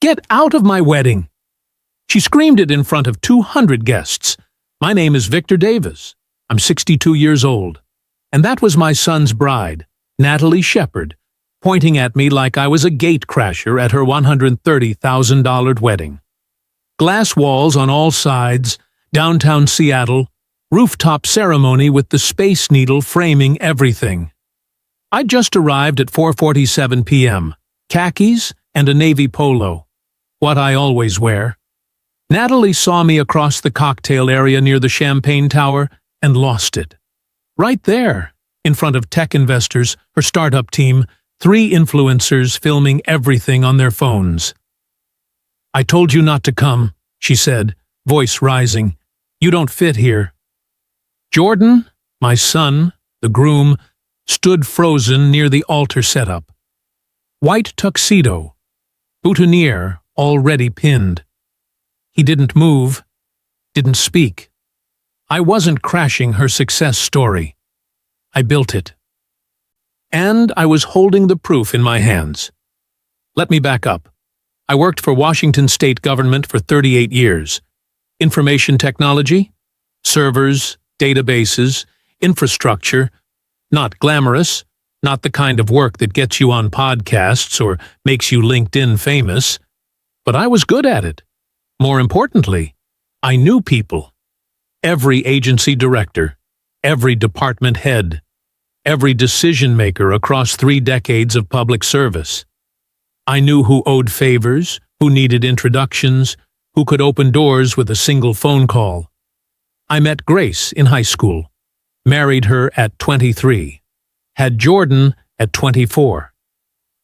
Get out of my wedding! She screamed it in front of 200 guests. My name is Victor Davis. I'm 62 years old. And that was my son's bride, Natalie Shepard, pointing at me like I was a gatecrasher at her $130,000 wedding. Glass walls on all sides, downtown Seattle, rooftop ceremony with the Space Needle framing everything. I'd just arrived at 4:47 p.m., khakis and a navy polo, what I always wear. Natalie saw me across the cocktail area near the Champagne Tower and lost it. Right there, in front of tech investors, her startup team, 3 influencers filming everything on their phones. "I told you not to come," she said, voice rising. "You don't fit here." Jordan, my son, the groom, stood frozen near the altar setup. White tuxedo, boutonniere already pinned. He didn't move, didn't speak. I wasn't crashing her success story. I built it. And I was holding the proof in my hands. Let me back up. I worked for Washington state government for 38 years. Information technology, servers, databases, infrastructure, not glamorous, not the kind of work that gets you on podcasts or makes you LinkedIn famous. But I was good at it. More importantly, I knew people. Every agency director, every department head, every decision-maker across 3 decades of public service. I knew who owed favors, who needed introductions, who could open doors with a single phone call. I met Grace in high school, married her at 23, had Jordan at 24.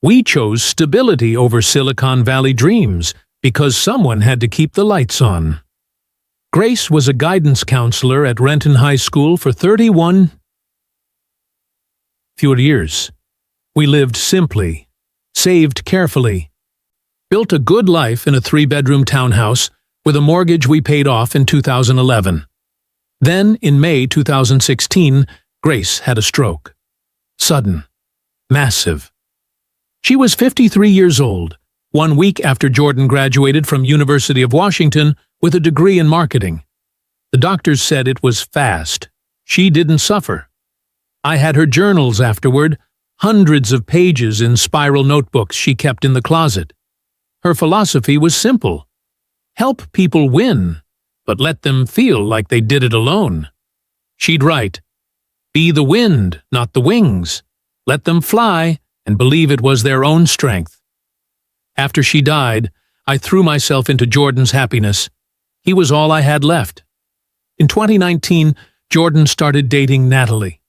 We chose stability over Silicon Valley dreams because someone had to keep the lights on. Grace was a guidance counselor at Renton High School for 31 years. We lived simply, saved carefully, built a good life in a 3-bedroom townhouse with a mortgage we paid off in 2011. Then, in May 2016, Grace had a stroke. Sudden. Massive. She was 53 years old, 1 week after Jordan graduated from University of Washington with a degree in marketing. The doctors said it was fast. She didn't suffer. I had her journals afterward, hundreds of pages in spiral notebooks she kept in the closet. Her philosophy was simple. Help people win, but let them feel like they did it alone. She'd write, "Be the wind, not the wings. Let them fly and believe it was their own strength." After she died, I threw myself into Jordan's happiness. He was all I had left. In 2019, Jordan started dating Natalie.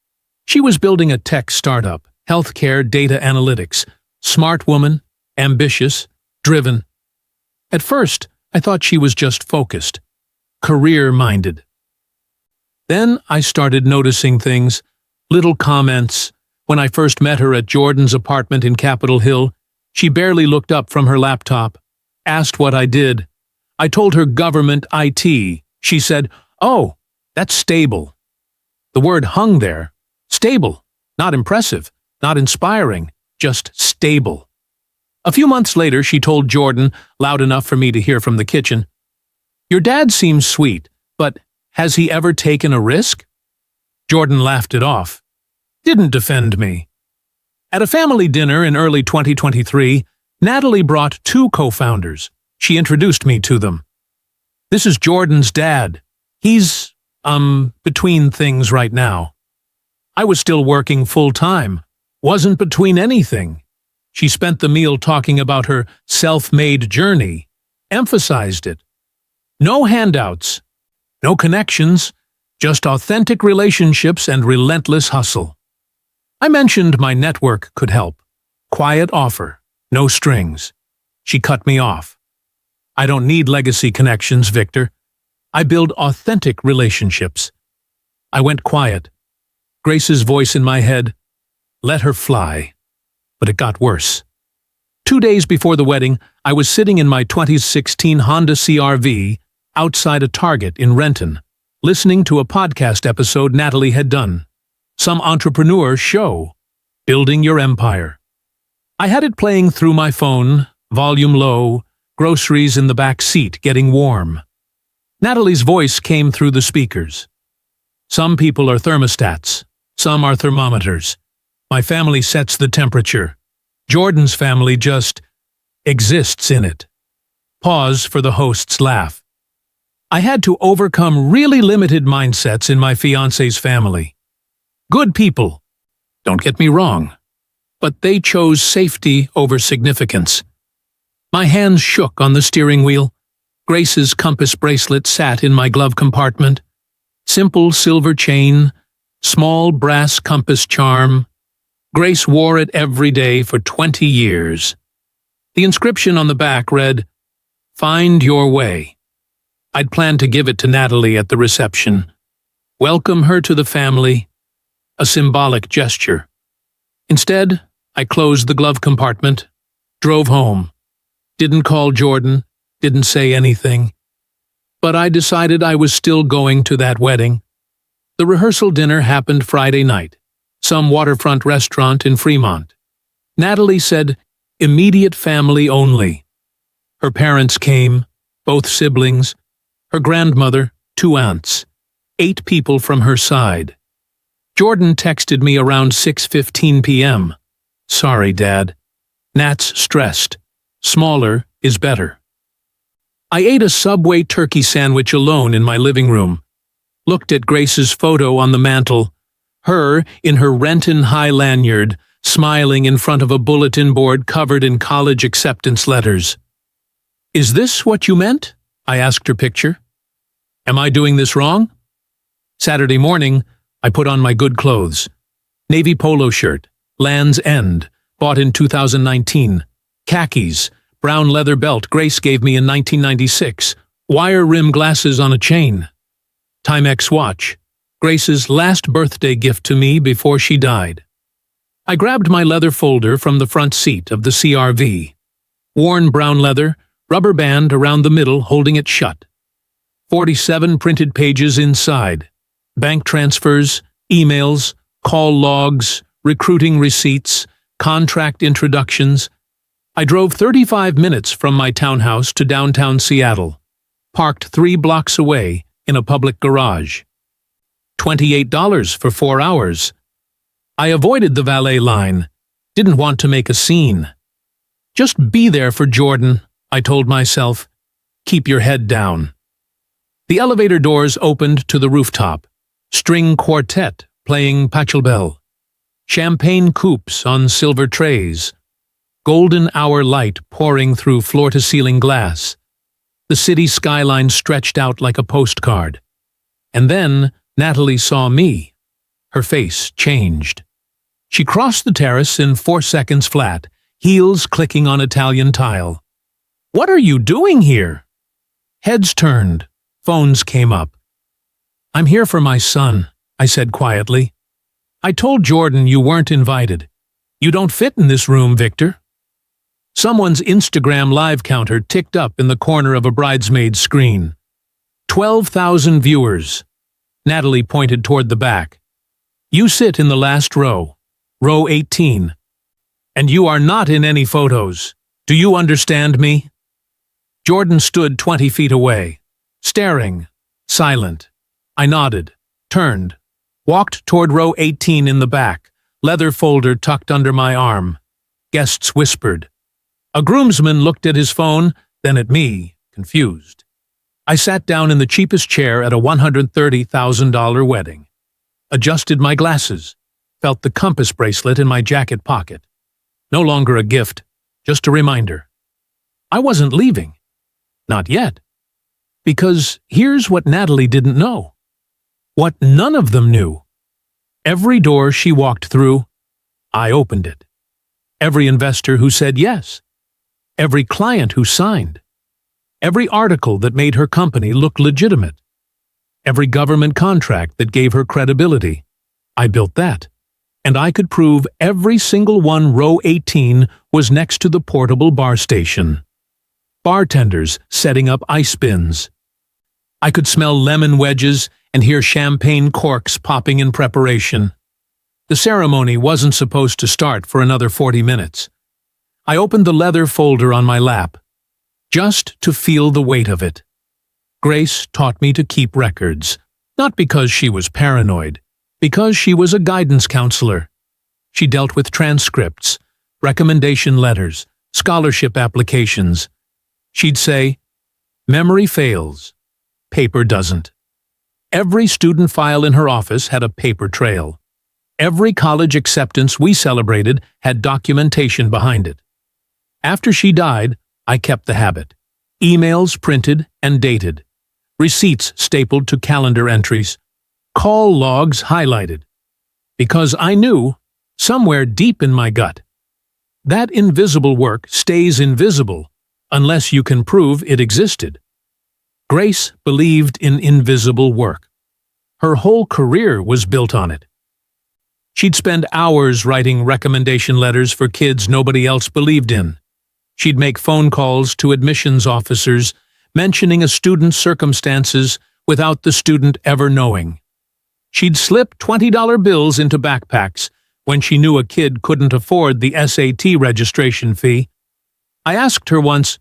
She was building a tech startup, healthcare data analytics, smart woman, ambitious, driven. At first, I thought she was just focused, career-minded. Then I started noticing things, little comments. When I first met her at Jordan's apartment in Capitol Hill, she barely looked up from her laptop, asked what I did. I told her government IT. She said, "Oh, that's stable." The word hung there. Stable. Not impressive, not inspiring, just stable. A few months later, she told Jordan, loud enough for me to hear from the kitchen, "Your dad seems sweet, but has he ever taken a risk?" Jordan laughed it off. Didn't defend me. At a family dinner in early 2023, Natalie brought 2 co-founders. She introduced me to them. "This is Jordan's dad. He's, between things right now." I was still working full-time. Wasn't between anything. She spent the meal talking about her self-made journey. Emphasized it. No handouts. No connections. Just authentic relationships and relentless hustle. I mentioned my network could help. Quiet offer. No strings. She cut me off. "I don't need legacy connections, Victor. I build authentic relationships." I went quiet. Grace's voice in my head, "Let her fly." But it got worse. 2 days before the wedding, I was sitting in my 2016 Honda CR-V outside a Target in Renton, listening to a podcast episode Natalie had done. Some entrepreneur show, Building Your Empire. I had it playing through my phone, volume low, groceries in the back seat getting warm. Natalie's voice came through the speakers. Some people are thermostats. Some are thermometers. My family sets the temperature. Jordan's family just exists in it. Pause for the host's laugh. I had to overcome really limited mindsets in my fiancé's family. Good people, don't get me wrong, but they chose safety over significance. My hands shook on the steering wheel. Grace's compass bracelet sat in my glove compartment. Simple silver chain, small brass compass charm. Grace wore it every day for 20 years. The inscription on the back read, "Find your way." I'd planned to give it to Natalie at the reception. Welcome her to the family. A symbolic gesture. Instead, I closed the glove compartment, drove home. Didn't call Jordan, didn't say anything. But I decided I was still going to that wedding. The rehearsal dinner happened Friday night, some waterfront restaurant in Fremont. Natalie said, immediate family only. Her parents came, both siblings, her grandmother, 2 aunts, 8 people from her side. Jordan texted me around 6:15 p.m. Sorry, Dad. Nat's stressed. Smaller is better. I ate a Subway turkey sandwich alone in my living room. Looked at Grace's photo on the mantel, her in her Renton High lanyard, smiling in front of a bulletin board covered in college acceptance letters. Is this what you meant? I asked her picture. Am I doing this wrong? Saturday morning, I put on my good clothes. Navy polo shirt, Land's End, bought in 2019. Khakis, brown leather belt Grace gave me in 1996. Wire rim glasses on a chain. Timex watch, Grace's last birthday gift to me before she died. I grabbed my leather folder from the front seat of the CRV. Worn brown leather, rubber band around the middle holding it shut. 47 printed pages inside. Bank transfers, emails, call logs, recruiting receipts, contract introductions. I drove 35 minutes from my townhouse to downtown Seattle, parked 3 blocks away in a public garage. $28 for 4 hours. I avoided the valet line, didn't want to make a scene. Just be there for Jordan, I told myself. Keep your head down. The elevator doors opened to the rooftop. String quartet playing Pachelbel. Champagne coupes on silver trays. Golden hour light pouring through floor-to-ceiling glass. The city skyline stretched out like a postcard. And then Natalie saw me. Her face changed. She crossed the terrace in 4 seconds flat, heels clicking on Italian tile. What are you doing here? Heads turned. Phones came up. I'm here for my son, I said quietly. I told Jordan you weren't invited. You don't fit in this room, Victor. Someone's Instagram live counter ticked up in the corner of a bridesmaid's screen. 12,000 viewers. Natalie pointed toward the back. You sit in the last row, row 18. And you are not in any photos. Do you understand me? Jordan stood 20 feet away, staring, silent. I nodded, turned, walked toward row 18 in the back, leather folder tucked under my arm. Guests whispered. A groomsman looked at his phone, then at me, confused. I sat down in the cheapest chair at a $130,000 wedding. Adjusted my glasses, felt the compass bracelet in my jacket pocket. No longer a gift, just a reminder. I wasn't leaving. Not yet. Because here's what Natalie didn't know. What none of them knew. Every door she walked through, I opened it. Every investor who said yes. Every client who signed. Every article that made her company look legitimate. Every government contract that gave her credibility. I built that. And I could prove every single one row 18 was next to the portable bar station. Bartenders setting up ice bins. I could smell lemon wedges and hear champagne corks popping in preparation. The ceremony wasn't supposed to start for another 40 minutes. I opened the leather folder on my lap. just to feel the weight of it. Grace taught me to keep records, not because she was paranoid, because she was a guidance counselor. She dealt with transcripts, recommendation letters, scholarship applications. She'd say, "Memory fails. Paper doesn't." Every student file in her office had a paper trail. Every college acceptance we celebrated had documentation behind it. After she died, I kept the habit. Emails printed and dated. Receipts stapled to calendar entries. Call logs highlighted. Because I knew, somewhere deep in my gut, that invisible work stays invisible unless you can prove it existed. Grace believed in invisible work. Her whole career was built on it. She'd spend hours writing recommendation letters for kids nobody else believed in. She'd make phone calls to admissions officers, mentioning a student's circumstances without the student ever knowing. She'd slip $20 bills into backpacks when she knew a kid couldn't afford the SAT registration fee. I asked her once,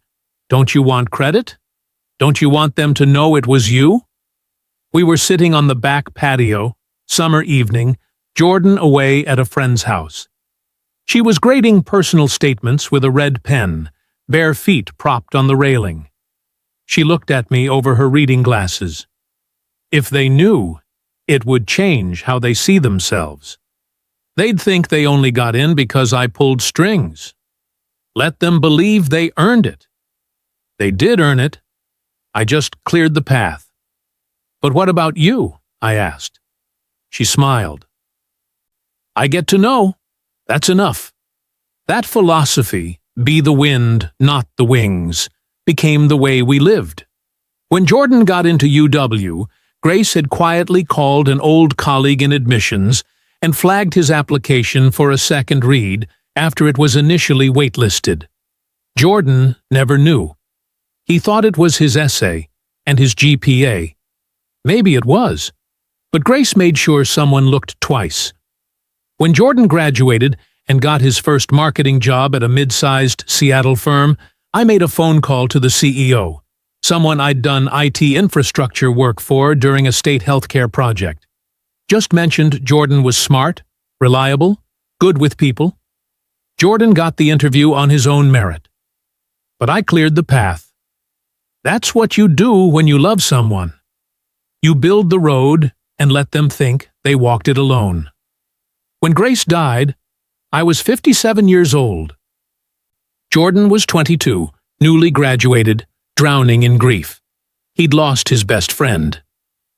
"Don't you want credit? Don't you want them to know it was you?" We were sitting on the back patio, summer evening, Jordan away at a friend's house. She was grading personal statements with a red pen, bare feet propped on the railing. She looked at me over her reading glasses. If they knew, it would change how they see themselves. They'd think they only got in because I pulled strings. Let them believe they earned it. They did earn it. I just cleared the path. "But what about you?" I asked. She smiled. "I get to know. That's enough." That philosophy, be the wind, not the wings, became the way we lived. When Jordan got into UW, Grace had quietly called an old colleague in admissions and flagged his application for a second read after it was initially waitlisted. Jordan never knew. He thought it was his essay and his GPA. Maybe it was, but Grace made sure someone looked twice. When Jordan graduated and got his first marketing job at a mid-sized Seattle firm, I made a phone call to the CEO, someone I'd done IT infrastructure work for during a state healthcare project. Just mentioned Jordan was smart, reliable, good with people. Jordan got the interview on his own merit. But I cleared the path. That's what you do when you love someone. You build the road and let them think they walked it alone. When Grace died, I was 57 years old. Jordan was 22, newly graduated, drowning in grief. He'd lost his best friend.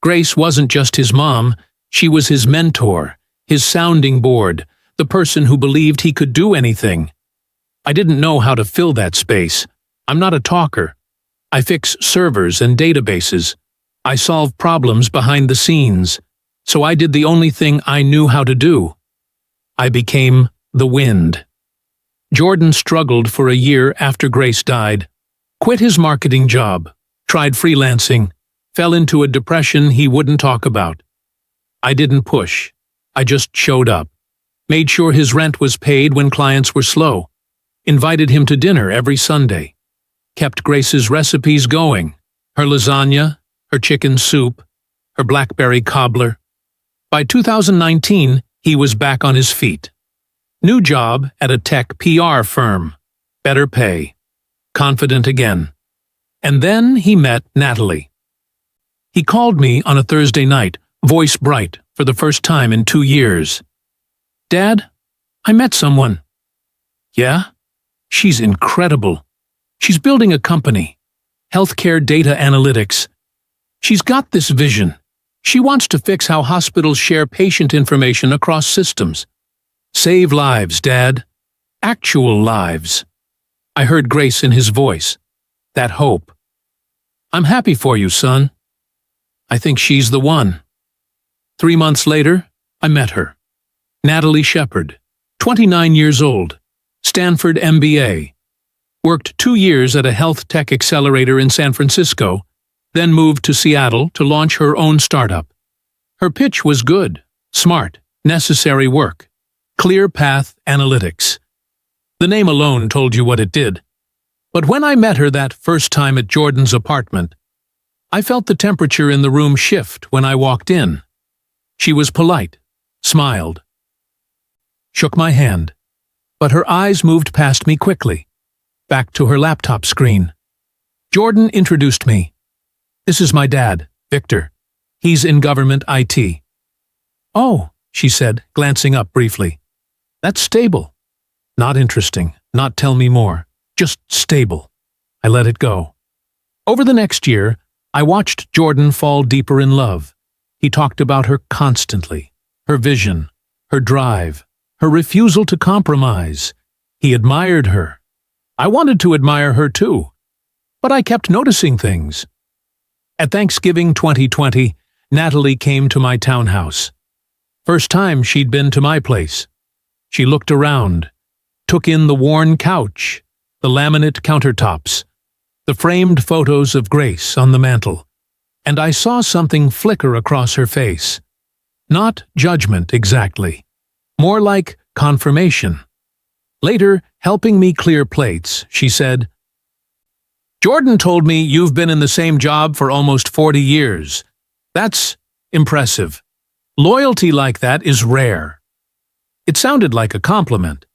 Grace wasn't just his mom, she was his mentor, his sounding board, the person who believed he could do anything. I didn't know how to fill that space. I'm not a talker. I fix servers and databases. I solve problems behind the scenes. So I did the only thing I knew how to do. I became the wind. Jordan struggled for a year after Grace died, quit his marketing job, tried freelancing, fell into a depression he wouldn't talk about. I didn't push. I just showed up, made sure his rent was paid when clients were slow, invited him to dinner every Sunday, kept Grace's recipes going, her lasagna, her chicken soup, her blackberry cobbler. By 2019, he was back on his feet. New job at a tech PR firm. Better pay. Confident again. And then he met Natalie. He called me on a Thursday night, voice bright, for the first time in 2 years. "Dad, I met someone." "Yeah? She's incredible. She's building a company. Healthcare data analytics. She's got this vision. She wants to fix how hospitals share patient information across systems. Save lives, Dad. Actual lives." I heard grace in his voice. That hope. "I'm happy for you, son. I think she's the one." 3 months later, I met her. Natalie Shepard, 29 years old, Stanford MBA. Worked 2 years at a health tech accelerator in San Francisco, then moved to Seattle to launch her own startup. Her pitch was good, smart, necessary work. Clear Path Analytics. The name alone told you what it did. But when I met her that first time at Jordan's apartment, I felt the temperature in the room shift when I walked in. She was polite, smiled, shook my hand, but her eyes moved past me quickly, back to her laptop screen. Jordan introduced me. "This is my dad, Victor. He's in government IT. "Oh," she said, glancing up briefly. "That's stable." "Not interesting. Not tell me more. Just stable." I let it go. Over the next year, I watched Jordan fall deeper in love. He talked about her constantly, her vision, her drive, her refusal to compromise. He admired her. I wanted to admire her too, but I kept noticing things. At Thanksgiving 2020, Natalie came to my townhouse. First time she'd been to my place. She looked around, took in the worn couch, the laminate countertops, the framed photos of Grace on the mantel, and I saw something flicker across her face. Not judgment exactly, more like confirmation. Later, helping me clear plates, she said, "Jordan told me you've been in the same job for almost 40 years. That's impressive. Loyalty like that is rare." It sounded like a compliment,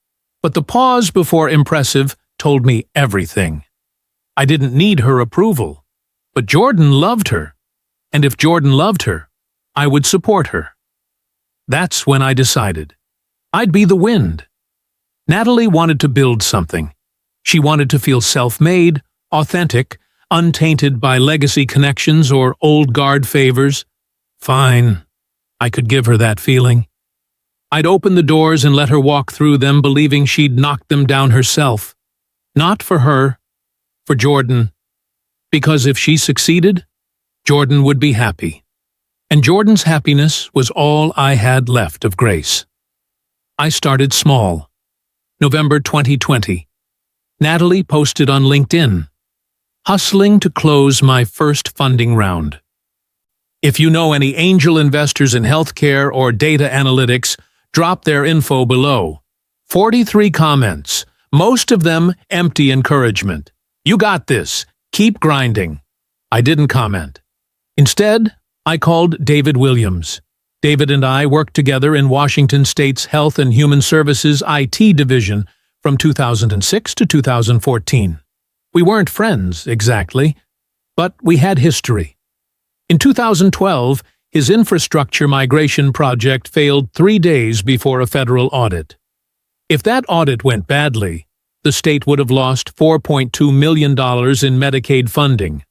but the pause before impressive told me everything. I didn't need her approval, but Jordan loved her, and if Jordan loved her, I would support her. That's when I decided. I'd be the wind. Natalie wanted to build something. She wanted to feel self-made, authentic, untainted by legacy connections or old guard favors. Fine. I could give her that feeling. I'd open the doors and let her walk through them, believing she'd knock them down herself. Not for her, for Jordan. Because if she succeeded, Jordan would be happy. And Jordan's happiness was all I had left of Grace. I started small. November 2020. Natalie posted on LinkedIn, "Hustling to close my first funding round. If you know any angel investors in healthcare or data analytics, drop their info below." 43 comments, most of them empty encouragement. "You got this. Keep grinding." I didn't comment. Instead, I called David Williams. David and I worked together in Washington State's Health and Human Services IT division from 2006 to 2014. We weren't friends, exactly, but we had history. In 2012, his infrastructure migration project failed 3 days before a federal audit. If that audit went badly, the state would have lost $4.2 million in Medicaid funding.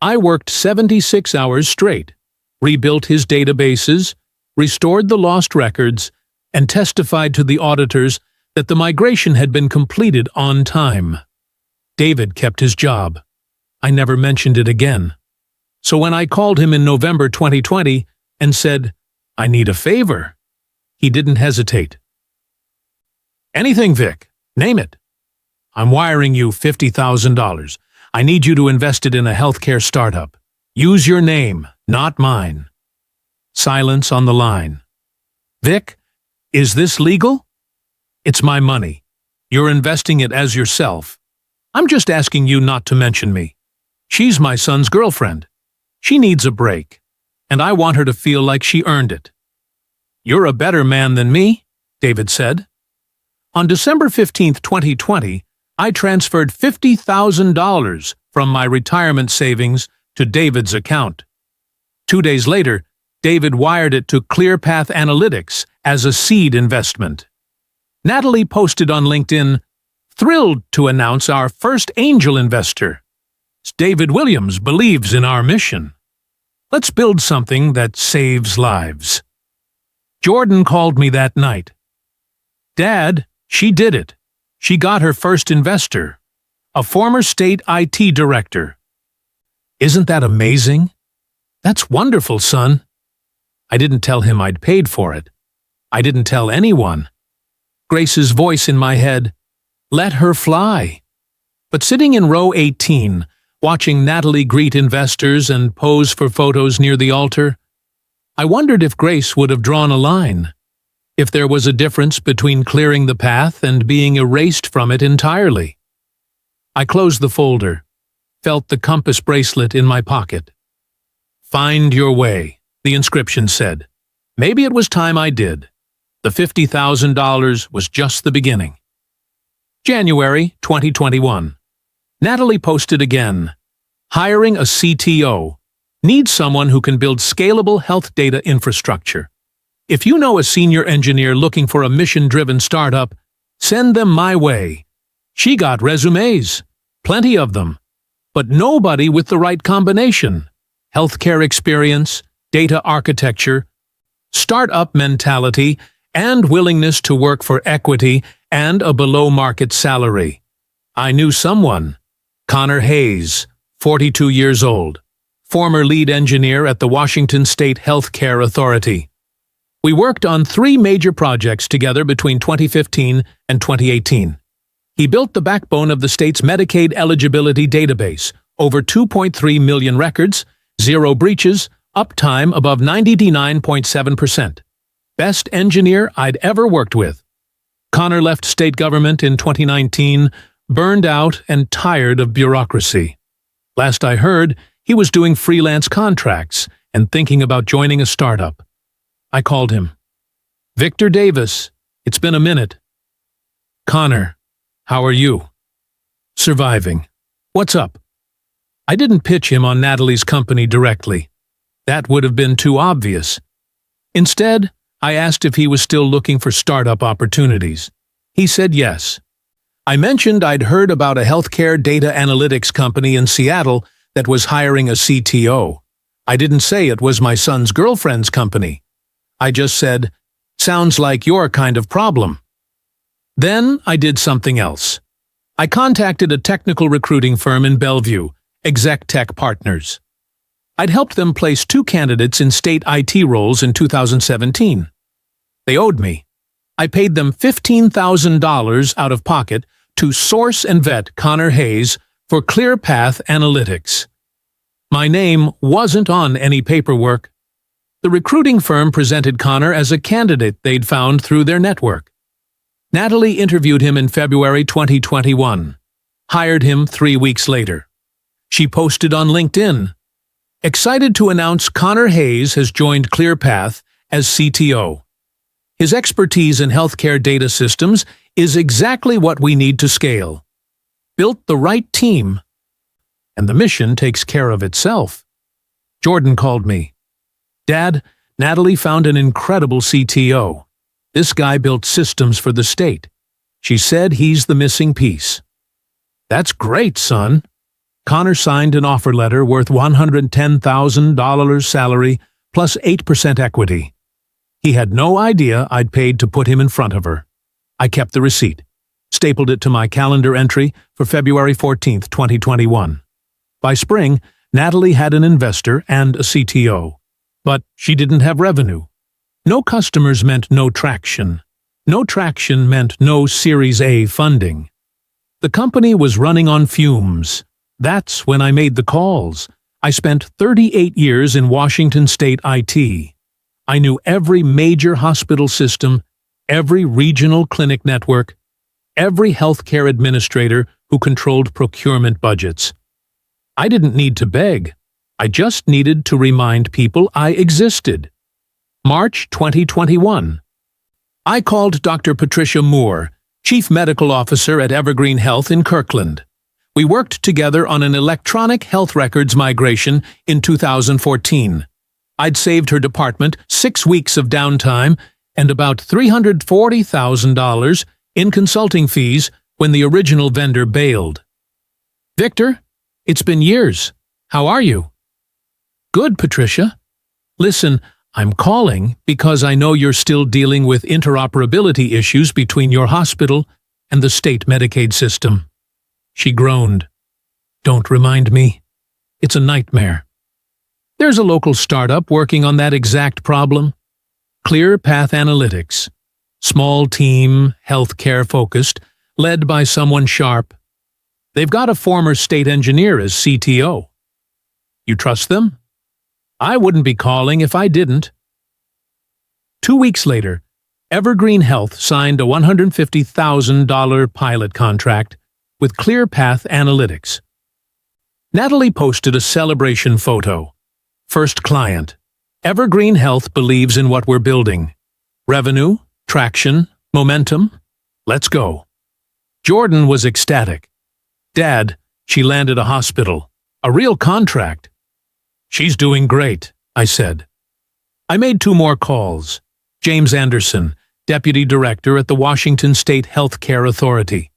I worked 76 hours straight, rebuilt his databases, restored the lost records, and testified to the auditors that the migration had been completed on time. David kept his job. I never mentioned it again. So when I called him in November 2020 and said, "I need a favor," he didn't hesitate. "Anything, Vic. Name it. I'm wiring you $50,000. I need you to invest it in a healthcare startup. Use your name, not mine." Silence on the line. "Vic, is this legal?" "It's my money. You're investing it as yourself. I'm just asking you not to mention me. She's my son's girlfriend. She needs a break, and I want her to feel like she earned it." "You're a better man than me," David said. On December 15, 2020, I transferred $50,000 from my retirement savings to David's account. 2 days later, David wired it to ClearPath Analytics as a seed investment. Natalie posted on LinkedIn, "Thrilled to announce our first angel investor. David Williams believes in our mission. Let's build something that saves lives." Jordan called me that night. "Dad, she did it. She got her first investor, a former state IT director." "Isn't that amazing?" "That's wonderful, son." I didn't tell him I'd paid for it. I didn't tell anyone. Grace's voice in my head, "Let her fly." But sitting in row 18, watching Natalie greet investors and pose for photos near the altar, I wondered if Grace would have drawn a line. If there was a difference between clearing the path and being erased from it entirely. I closed the folder, felt the compass bracelet in my pocket. "Find your way," the inscription said. Maybe it was time I did. The $50,000 was just the beginning. January 2021. Natalie posted again. Hiring a CTO. Needs someone who can build scalable health data infrastructure. If you know a senior engineer looking for a mission-driven startup, send them my way. She got resumes. Plenty of them. But nobody with the right combination. Healthcare experience, data architecture, startup mentality, and willingness to work for equity and a below-market salary. I knew someone. Connor Hayes, 42 years old, former lead engineer at the Washington State Healthcare Authority. We worked on 3 major projects together between 2015 and 2018. He built the backbone of the state's Medicaid eligibility database, over 2.3 million records, 0 breaches, uptime above 99.7%. Best engineer I'd ever worked with. Connor left state government in 2019, burned out and tired of bureaucracy. Last I heard, he was doing freelance contracts and thinking about joining a startup. I called him. "Victor Davis, it's been a minute." "Connor, how are you?" "Surviving. What's up?" I didn't pitch him on Natalie's company directly. That would have been too obvious. Instead, I asked if he was still looking for startup opportunities. He said yes. I mentioned I'd heard about a healthcare data analytics company in Seattle that was hiring a CTO. I didn't say it was my son's girlfriend's company. I just said, "Sounds like your kind of problem." Then I did something else. I contacted a technical recruiting firm in Bellevue, Exec Tech Partners. I'd helped them place 2 candidates in state IT roles in 2017. They owed me. I paid them $15,000 out of pocket to source and vet Connor Hayes for ClearPath Analytics. My name wasn't on any paperwork. The recruiting firm presented Connor as a candidate they'd found through their network. Natalie interviewed him in February 2021. Hired him 3 weeks later. She posted on LinkedIn. Excited to announce Connor Hayes has joined ClearPath as CTO. His expertise in healthcare data systems is exactly what we need to scale. Built the right team. And the mission takes care of itself. Jordan called me. "Dad, Natalie found an incredible CTO. This guy built systems for the state. She said he's the missing piece." "That's great, son." Connor signed an offer letter worth $110,000 salary plus 8% equity. He had no idea I'd paid to put him in front of her. I kept the receipt, stapled it to my calendar entry for February 14, 2021. By spring, Natalie had an investor and a CTO. But she didn't have revenue. No customers meant no traction. No traction meant no Series A funding. The company was running on fumes. That's when I made the calls. I spent 38 years in Washington State IT. I knew every major hospital system, every regional clinic network, every healthcare administrator who controlled procurement budgets. I didn't need to beg. I just needed to remind people I existed. March 2021. I called Dr. Patricia Moore, Chief Medical Officer at Evergreen Health in Kirkland. We worked together on an electronic health records migration in 2014. I'd saved her department 6 weeks of downtime and about $340,000 in consulting fees when the original vendor bailed. "Victor, it's been years. How are you?" "Good, Patricia. Listen, I'm calling because I know you're still dealing with interoperability issues between your hospital and the state Medicaid system." She groaned. "Don't remind me. It's a nightmare." There's a local startup working on that exact problem. ClearPath Analytics. Small team, healthcare focused, led by someone sharp. They've got a former state engineer as CTO. You trust them? I wouldn't be calling if I didn't. 2 weeks later, Evergreen Health signed a $150,000 pilot contract with ClearPath Analytics. Natalie posted a celebration photo. First client. Evergreen Health believes in what we're building. Revenue, traction, momentum. Let's go. Jordan was ecstatic. Dad, she landed a hospital. A real contract. She's doing great, I said. I made 2 more calls. James Anderson, Deputy Director at the Washington State Health Care Authority.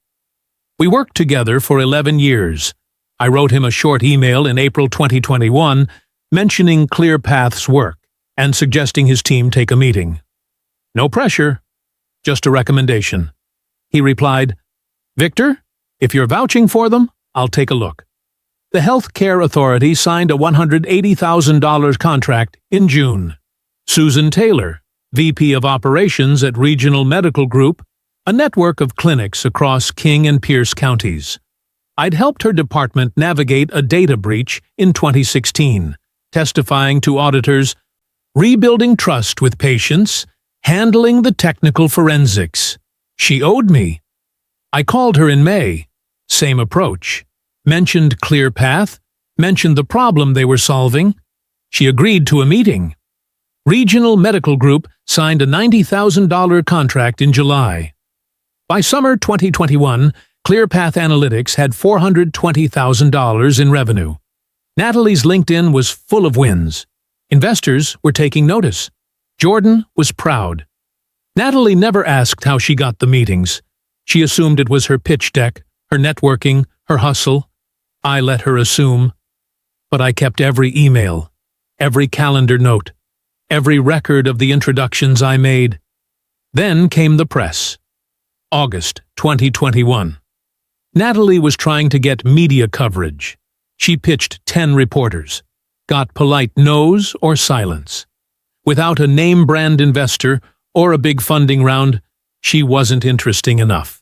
We worked together for 11 years. I wrote him a short email in April 2021 mentioning ClearPath's work and suggesting his team take a meeting. No pressure, just a recommendation. He replied, "Victor, if you're vouching for them, I'll take a look." The Health Care Authority signed a $180,000 contract in June. Susan Taylor, VP of Operations at Regional Medical Group, a network of clinics across King and Pierce counties. I'd helped her department navigate a data breach in 2016, testifying to auditors, rebuilding trust with patients, handling the technical forensics. She owed me. I called her in May. Same approach. Mentioned ClearPath, mentioned the problem they were solving. She agreed to a meeting. Regional Medical Group signed a $90,000 contract in July. By summer 2021, ClearPath Analytics had $420,000 in revenue. Natalie's LinkedIn was full of wins. Investors were taking notice. Jordan was proud. Natalie never asked how she got the meetings. She assumed it was her pitch deck, her networking, her hustle. I let her assume. But I kept every email, every calendar note, every record of the introductions I made. Then came the press. August 2021. Natalie was trying to get media coverage. She pitched 10 reporters, got polite no's or silence. Without a name-brand investor or a big funding round, she wasn't interesting enough.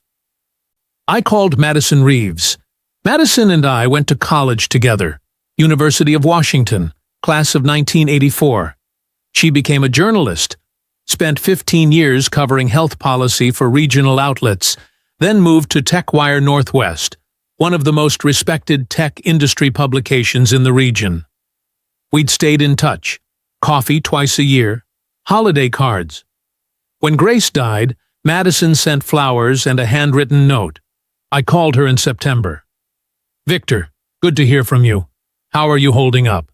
I called Madison Reeves. Madison and I went to college together, University of Washington, class of 1984. She became a journalist, spent 15 years covering health policy for regional outlets, then moved to TechWire Northwest, one of the most respected tech industry publications in the region. We'd stayed in touch, coffee twice a year, holiday cards. When Grace died, Madison sent flowers and a handwritten note. I called her in September. "Victor, good to hear from you. How are you holding up?"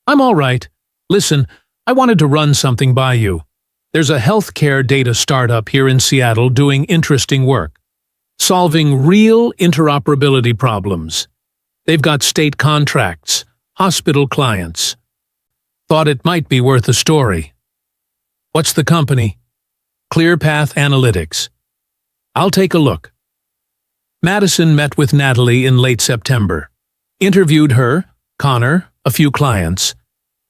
"I'm all right. Listen, I wanted to run something by you. There's a healthcare data startup here in Seattle doing interesting work, solving real interoperability problems. They've got state contracts, hospital clients. Thought it might be worth a story." "What's the company?" "ClearPath Analytics." "I'll take a look." Madison met with Natalie in late September. Interviewed her, Connor, a few clients.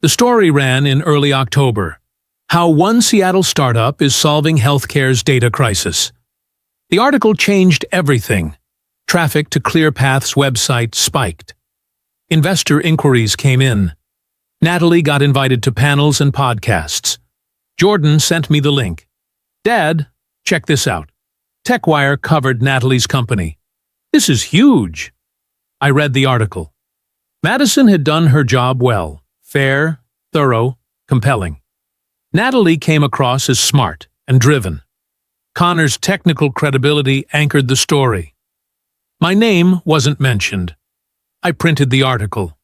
The story ran in early October. How one Seattle startup is solving healthcare's data crisis. The article changed everything. Traffic to ClearPath's website spiked. Investor inquiries came in. Natalie got invited to panels and podcasts. Jordan sent me the link. "Dad, check this out." TechWire covered Natalie's company. "This is huge." I read the article. Madison had done her job well. Fair, thorough, compelling. Natalie came across as smart and driven. Connor's technical credibility anchored the story. My name wasn't mentioned. I printed the article,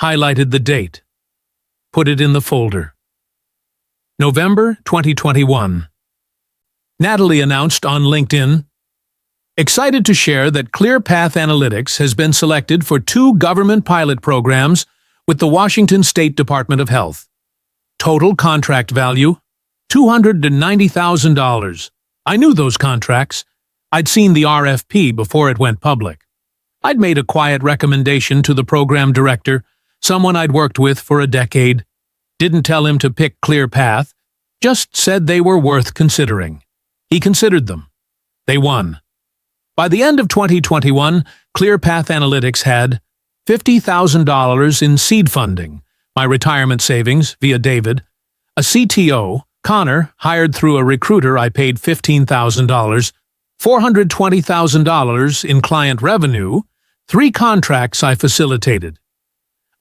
highlighted the date, put it in the folder. November 2021. Natalie announced on LinkedIn, "Excited to share that ClearPath Analytics has been selected for 2 government pilot programs with the Washington State Department of Health. Total contract value, $290,000. I knew those contracts. I'd seen the RFP before it went public. I'd made a quiet recommendation to the program director, someone I'd worked with for a decade. Didn't tell him to pick ClearPath, just said they were worth considering. He considered them. They won. By the end of 2021, ClearPath Analytics had $50,000 in seed funding, my retirement savings via David, a CTO, Connor, hired through a recruiter I paid $15,000, $420,000 in client revenue, 3 contracts I facilitated.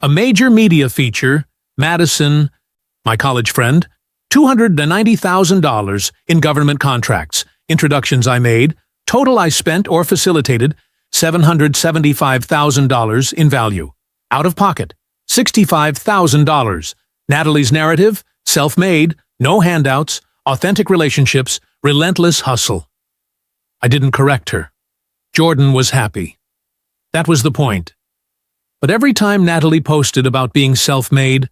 A major media feature, Madison, my college friend, $290,000 in government contracts, introductions I made, total I spent or facilitated, $775,000 in value. Out of pocket, $65,000. Natalie's narrative, self-made, no handouts, authentic relationships, relentless hustle. I didn't correct her. Jordan was happy. That was the point. But every time Natalie posted about being self-made,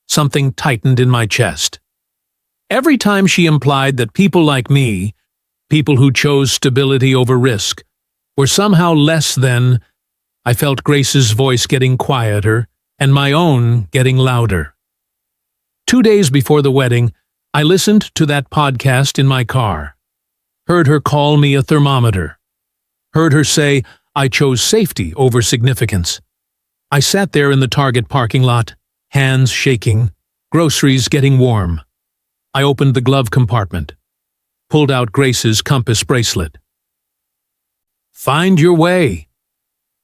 something tightened in my chest. Every time she implied that people like me, people who chose stability over risk, were somehow less than, I felt Grace's voice getting quieter and my own getting louder. 2 days before the wedding, I listened to that podcast in my car. Heard her call me a thermometer. Heard her say I chose safety over significance. I sat there in the Target parking lot, hands shaking, groceries getting warm. I opened the glove compartment, pulled out Grace's compass bracelet. Find your way.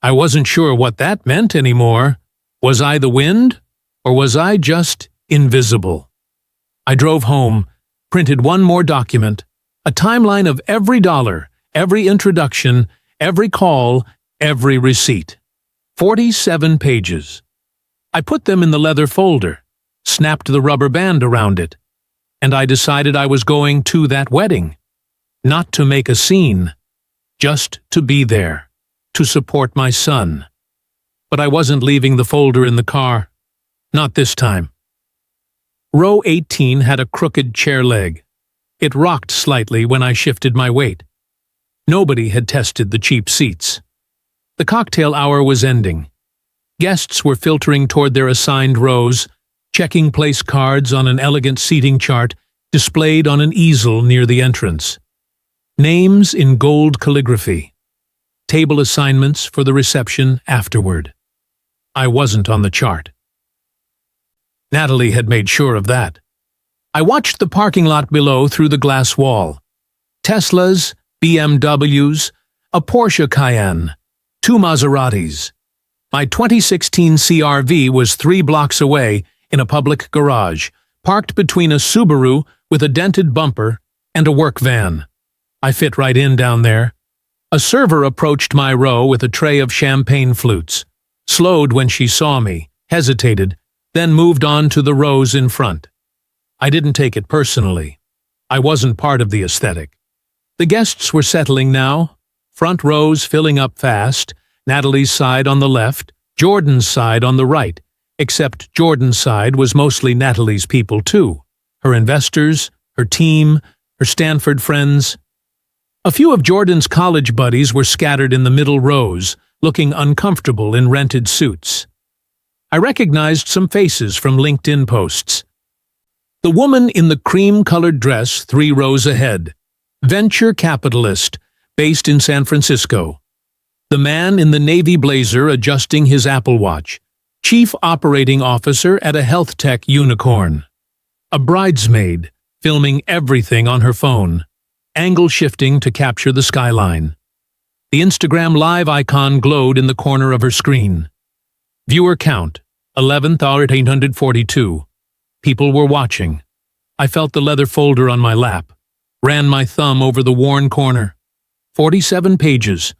I wasn't sure what that meant anymore. Was I the wind, or was I just invisible? I drove home, printed one more document, a timeline of every dollar, every introduction, every call, every receipt. 47 pages. I put them in the leather folder, snapped the rubber band around it, and I decided I was going to that wedding. Not to make a scene, just to be there, to support my son. But I wasn't leaving the folder in the car. Not this time. Row 18 had a crooked chair leg. It rocked slightly when I shifted my weight. Nobody had tested the cheap seats. The cocktail hour was ending. Guests were filtering toward their assigned rows, checking place cards on an elegant seating chart displayed on an easel near the entrance. Names in gold calligraphy. Table assignments for the reception afterward. I wasn't on the chart. Natalie had made sure of that. I watched the parking lot below through the glass wall. Teslas, BMWs, a Porsche Cayenne, 2 Maseratis. My 2016 CR-V was 3 blocks away in a public garage, parked between a Subaru with a dented bumper and a work van. I fit right in down there. A server approached my row with a tray of champagne flutes, slowed when she saw me, hesitated, then moved on to the rows in front. I didn't take it personally. I wasn't part of the aesthetic. The guests were settling now, front rows filling up fast, Natalie's side on the left, Jordan's side on the right, except Jordan's side was mostly Natalie's people too, her investors, her team, her Stanford friends. A few of Jordan's college buddies were scattered in the middle rows, looking uncomfortable in rented suits. I recognized some faces from LinkedIn posts. The woman in the cream-colored dress 3 rows ahead, venture capitalist, based in San Francisco. The man in the navy blazer adjusting his Apple Watch, chief operating officer at a health tech unicorn. A bridesmaid, filming everything on her phone, angle shifting to capture the skyline. The Instagram Live icon glowed in the corner of her screen. Viewer count, 11,842. People were watching. I felt the leather folder on my lap, ran my thumb over the worn corner. 47 pages,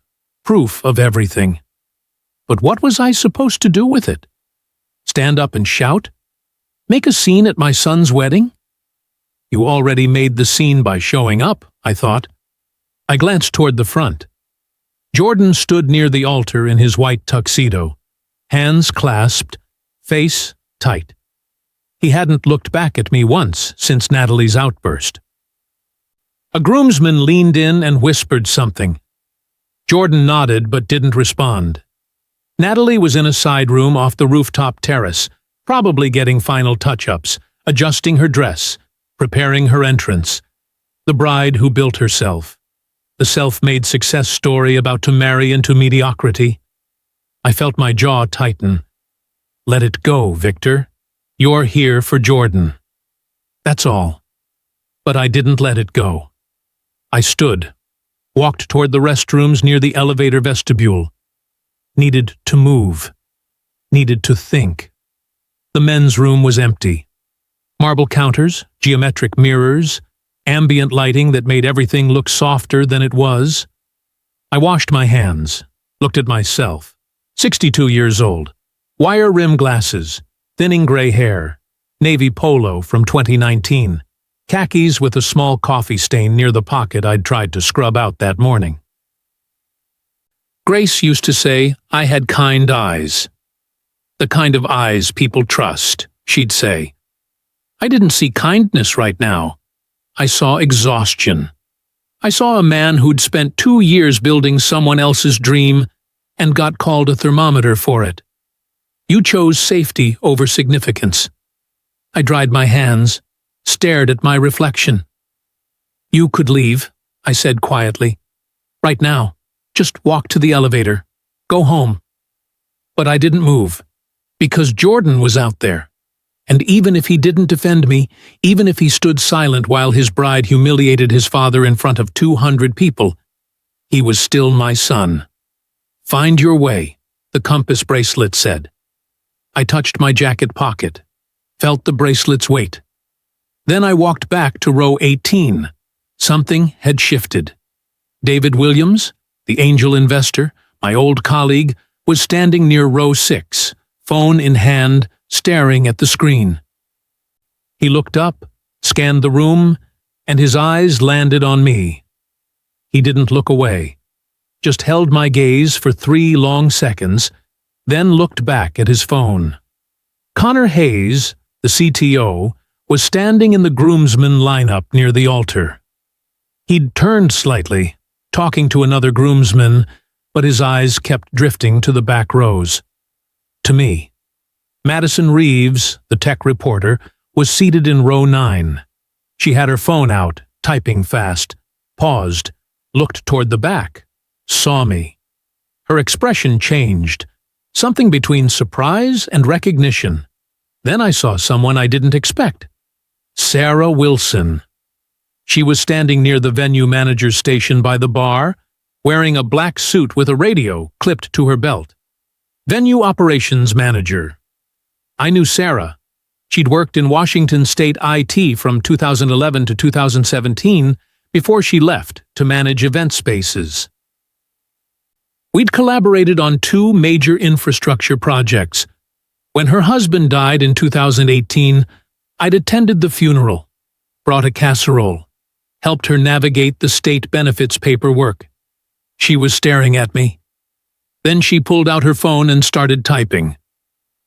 proof of everything. But what was I supposed to do with it? Stand up and shout? Make a scene at my son's wedding? You already made the scene by showing up, I thought. I glanced toward the front. Jordan stood near the altar in his white tuxedo, hands clasped, face tight. He hadn't looked back at me once since Natalie's outburst. A groomsman leaned in and whispered something. Jordan nodded but didn't respond. Natalie was in a side room off the rooftop terrace, probably getting final touch-ups, adjusting her dress, preparing her entrance. The bride who built herself. The self-made success story about to marry into mediocrity. I felt my jaw tighten. Let it go, Victor. You're here for Jordan. That's all. But I didn't let it go. I stood, Walked toward the restrooms near the elevator vestibule. Needed to move. Needed to think. The men's room was empty. Marble counters, geometric mirrors, ambient lighting that made everything look softer than it was. I washed my hands, looked at myself. 62 years old. Wire rim glasses, thinning gray hair, navy polo from 2019, khakis with a small coffee stain near the pocket I'd tried to scrub out that morning. Grace used to say I had kind eyes. The kind of eyes people trust, she'd say. I didn't see kindness right now. I saw exhaustion. I saw a man who'd spent 2 years building someone else's dream and got called a thermometer for it. You chose safety over significance. I dried my hands, stared at my reflection. You could leave, I said quietly. Right now. Just walk to the elevator. Go home. But I didn't move, because Jordan was out there. And even if he didn't defend me, even if he stood silent while his bride humiliated his father in front of 200 people, he was still my son. Find your way, the compass bracelet said. I touched my jacket pocket, felt the bracelet's weight. Then I walked back to row 18. Something had shifted. David Williams, the angel investor, my old colleague, was standing near row 6, phone in hand, staring at the screen. He looked up, scanned the room, and his eyes landed on me. He didn't look away, just held my gaze for 3 long seconds, then looked back at his phone. Connor Hayes, the CTO, was standing in the groomsmen lineup near the altar. He'd turned slightly, talking to another groomsman, but his eyes kept drifting to the back rows. To me. Madison Reeves, the tech reporter, was seated in row 9. She had her phone out, typing fast, paused, looked toward the back, saw me. Her expression changed, something between surprise and recognition. Then I saw someone I didn't expect. Sarah Wilson. She was standing near the venue manager's station by the bar, wearing a black suit with a radio clipped to her belt. Venue operations manager. I knew Sarah. She'd worked in Washington State IT from 2011 to 2017 before she left to manage event spaces. We'd collaborated on 2 major infrastructure projects. When her husband died in 2018, I'd attended the funeral, brought a casserole, helped her navigate the state benefits paperwork. She was staring at me. Then she pulled out her phone and started typing.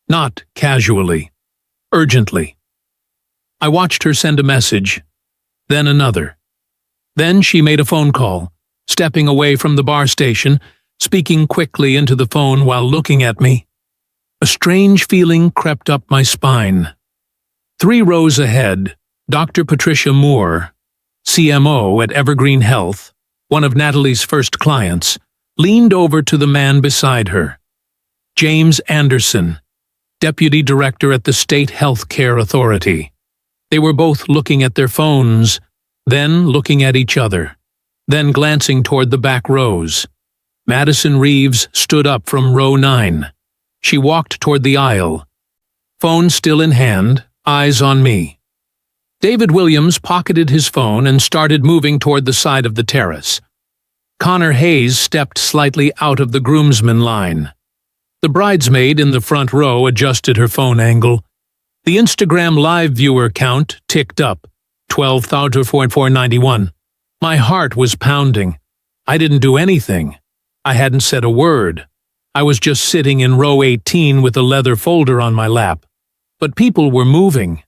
Not casually, urgently. I watched her send a message, then another. Then she made a phone call, stepping away from the bar station, speaking quickly into the phone while looking at me. A strange feeling crept up my spine. 3 rows ahead, Dr. Patricia Moore, CMO at Evergreen Health, one of Natalie's first clients, leaned over to the man beside her. James Anderson, Deputy Director at the State Health Care Authority. They were both looking at their phones, then looking at each other, then glancing toward the back rows. Madison Reeves stood up from row 9. She walked toward the aisle, phone still in hand, eyes on me. David Williams pocketed his phone and started moving toward the side of the terrace. Connor Hayes stepped slightly out of the groomsmen line. The bridesmaid in the front row adjusted her phone angle. The Instagram live viewer count ticked up, 12,491. My heart was pounding. I didn't do anything. I hadn't said a word. I was just sitting in row 18 with a leather folder on my lap. But people were moving.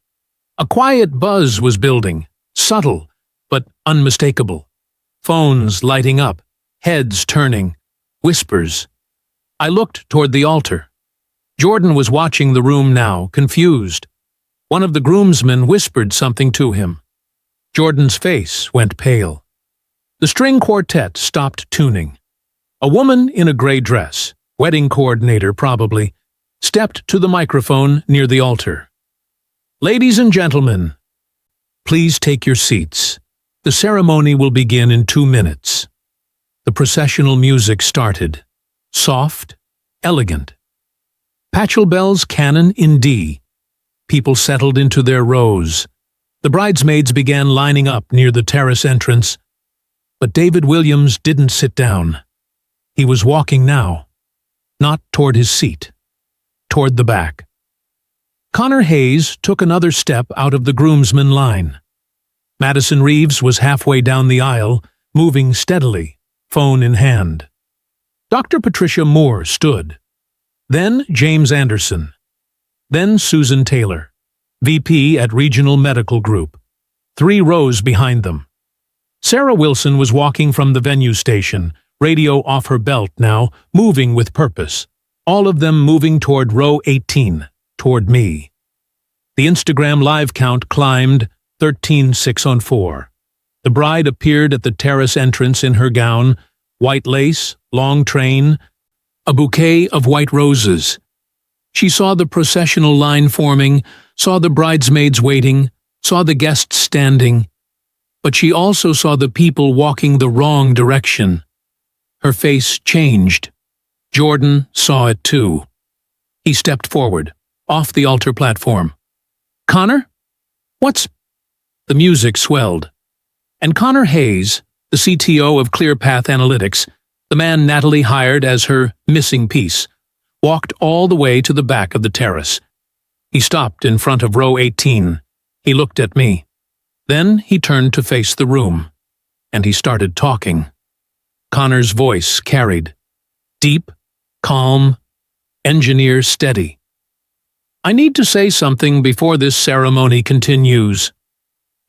A quiet buzz was building, subtle, but unmistakable. Phones lighting up, heads turning, whispers. I looked toward the altar. Jordan was watching the room now, confused. One of the groomsmen whispered something to him. Jordan's face went pale. The string quartet stopped tuning. A woman in a gray dress, wedding coordinator probably, stepped to the microphone near the altar. Ladies and gentlemen, please take your seats. The ceremony will begin in 2 minutes. The processional music started. Soft, elegant. Pachelbel's canon in D. People settled into their rows. The bridesmaids began lining up near the terrace entrance. But David Williams didn't sit down. He was walking now. Not toward his seat. Toward the back. Connor Hayes took another step out of the groomsmen line. Madison Reeves was halfway down the aisle, moving steadily, phone in hand. Dr. Patricia Moore stood. Then James Anderson. Then Susan Taylor, VP at Regional Medical Group, 3 rows behind them. Sarah Wilson was walking from the venue station, radio off her belt now, moving with purpose, all of them moving toward row 18, toward me. The Instagram live count climbed 13,604. The bride appeared at the terrace entrance in her gown, white lace, long train, a bouquet of white roses. She saw the processional line forming, saw the bridesmaids waiting, saw the guests standing, but she also saw the people walking the wrong direction. Her face changed. Jordan saw it too. He stepped forward, off the altar platform. "Connor? What's—" The music swelled. And Connor Hayes, the CTO of ClearPath Analytics, the man Natalie hired as her missing piece, walked all the way to the back of the terrace. He stopped in front of row 18. He looked at me. Then he turned to face the room, and he started talking. Connor's voice carried. Deep, calm, engineer steady. "I need to say something before this ceremony continues."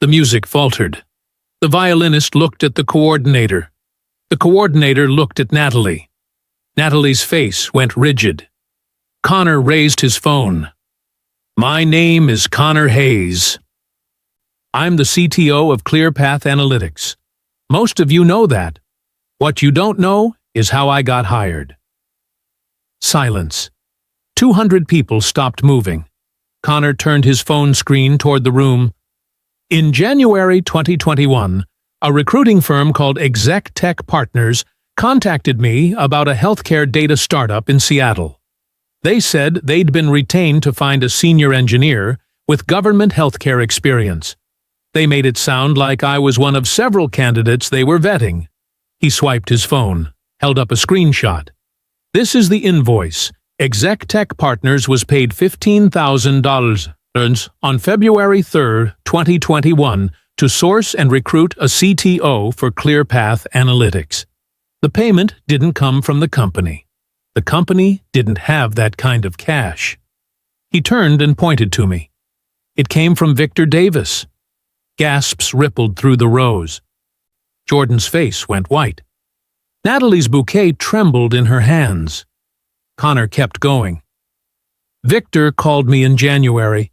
The music faltered. The violinist looked at the coordinator. The coordinator looked at Natalie. Natalie's face went rigid. Connor raised his phone. "My name is Connor Hayes. I'm the CTO of ClearPath Analytics. Most of you know that. What you don't know is how I got hired." Silence. 200 people stopped moving. Connor turned his phone screen toward the room. "In January 2021, a recruiting firm called Exec Tech Partners contacted me about a healthcare data startup in Seattle. They said they'd been retained to find a senior engineer with government healthcare experience. They made it sound like I was one of several candidates they were vetting." He swiped his phone, held up a screenshot. "This is the invoice. Exec Tech Partners was paid $15,000 on February 3, 2021 to source and recruit a CTO for ClearPath Analytics. The payment didn't come from the company. The company didn't have that kind of cash." He turned and pointed to me. "It came from Victor Davis." Gasps rippled through the rows. Jordan's face went white. Natalie's bouquet trembled in her hands. Connor kept going. "Victor called me in January.